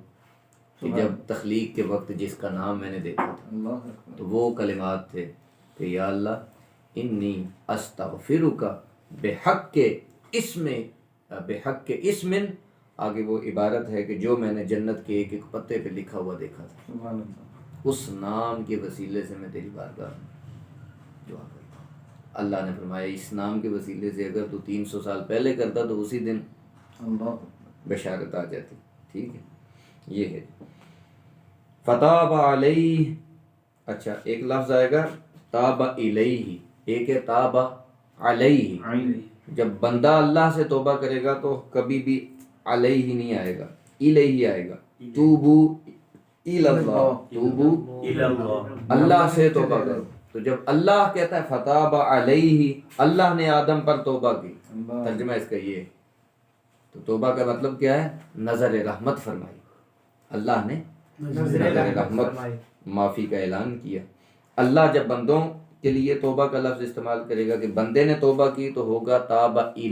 کہ جب تخلیق کے وقت جس کا نام میں نے دیکھا تھا، اللہ اکبر. تو وہ کلمات تھے کہ یا اللہ انی استغفرک بحق اسم، آگے وہ عبارت ہے کہ جو میں نے جنت کے ایک ایک پتے پہ لکھا ہوا دیکھا تھا، سبحان اللہ. اس نام کے وسیلے سے میں تیری بارگاہ میں دعا کرتا ہوں. اللہ نے فرمایا اس نام کے وسیلے سے اگر تو 300 سال پہلے کرتا تو اسی دن اللہ بشارت آ جاتی. ٹھیک ہے، یہ ہے فتاب علیہ. اچھا ایک لفظ آئے گا تاب الیہ، ایک ہے تاب علیہ. جب بندہ اللہ سے توبہ کرے گا تو کبھی بھی علیہ نہیں آئے گا، الیہ آئے گا. توبو الی اللہ، توبو اللہ سے توبہ کرو. تو جب اللہ کہتا ہے فتاب علیہ، اللہ نے آدم پر توبہ کی، ترجمہ اس کا یہ ہے. تو توبہ کا مطلب کیا ہے؟ نظر رحمت فرمائی. اللہ نے نظر رحمت معافی کا اعلان کیا. اللہ جب بندوں کے لیے توبہ کا لفظ استعمال کرے گا کہ بندے نے توبہ کی تو ہوگا تاب الی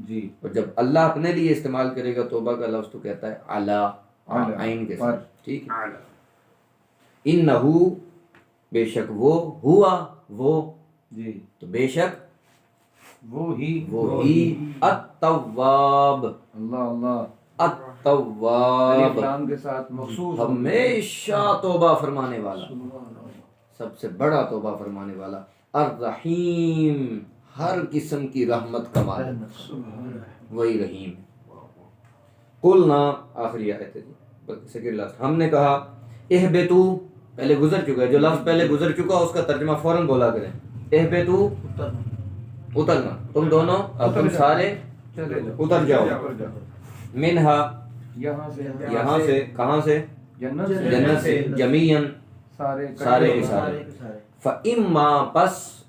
جی. اور جب اللہ اپنے لیے استعمال کرے گا توبہ کا لفظ تو کہتا ہے علی، عین کے ساتھ. ٹھیک ہے. انہو بے شک وہ، ہوا وہ، جی تو بے شک وہی التواب، اللہ اللہ التواب الف لام کے ساتھ مخصوص ہمیشہ توبہ فرمانے والا، سب سے بڑا توبہ فرمانے والا. الرحیم ہر قسم کی رحمت کا مالک، وہی رحیم. قلنا آخری آیت ہے جی، سیکنڈ لاسٹ. ہم نے کہا اہبتو، پہلے گزر چکا ہے، جو لفظ پہلے گزر چکا اس کا ترجمہ فوراً بولا کریں. اہبتو اترنا، تم دونوں اب تم سارے چلے جاؤ، اتر جاؤ. منہا یہاں سے یہاں سے، کہاں سے؟ جنت سے، جنت سے. جمیعاً سارے سارے کے سارے. فَإِمَّا پس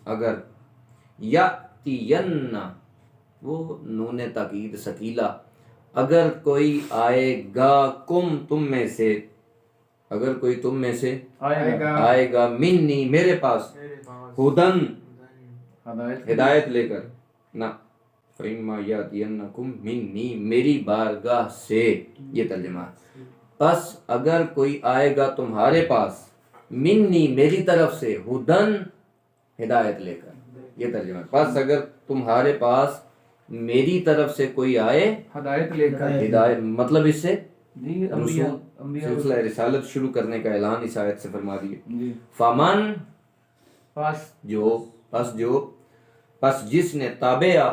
اگر یَأْتِيَنَّ، وہ نون تاکید ثقیلہ، اگر کوئی آئے گا کم تم میں سے، اگر کوئی تم میں سے آئے گا منی میرے پاس، ہدن ہدایت لے کر، نہ فَإِمَّا يَأْتِيَنَّكُم مِّنِّي میری بارگاہ سے، یہ ترجمہ ہے. پس اگر کوئی آئے گا تمہارے پاس منی میری طرف سے، ہدن ہدایت لے کر، یہ ترجمہ ہے. پس اگر تمہارے پاس میری طرف سے کوئی آئے ہدایت لے کر، ہدایت مطلب اس سے جی انبیاء سلسلہ رسالت شروع کرنے کا اعلان اس آیت سے فرما دیے. جی. فمن پس پس جس نے تابع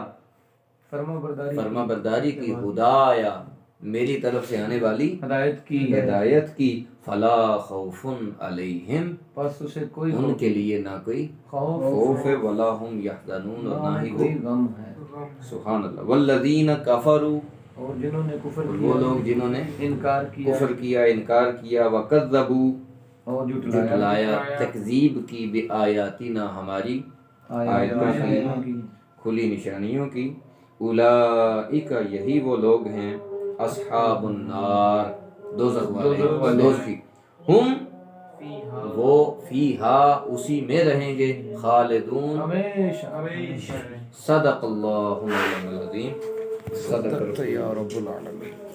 فرما برداری کی، ہدایا میری طرف سے آنے والی ہدایت کی، فلا خوف علیہم پس اسے کوئی ان کے لیے نہ کوئی خوف ہے، ولا ہم یحزنون اور نہ ہی وہ غم ہے. سبحان اللہ. والذین کفروا اور جنہوں نے کفر وہ لوگ جنہوں نے انکار کیا، کفر کیا، انکار کیا، وکذبوا اور جھٹلایا، تکذیب کی، بآیاتنا ہماری آیتوں کی، کھلی نشانیوں کی. اولئک یہی وہ لوگ ہیں، اصحاب النار دوزخ والے، دوزخ کی، ہم وہ فیہا اسی میں رہیں گے، خالدون ہمیشہ. صدق اللہ العظیم. صدق یا رب العالمین.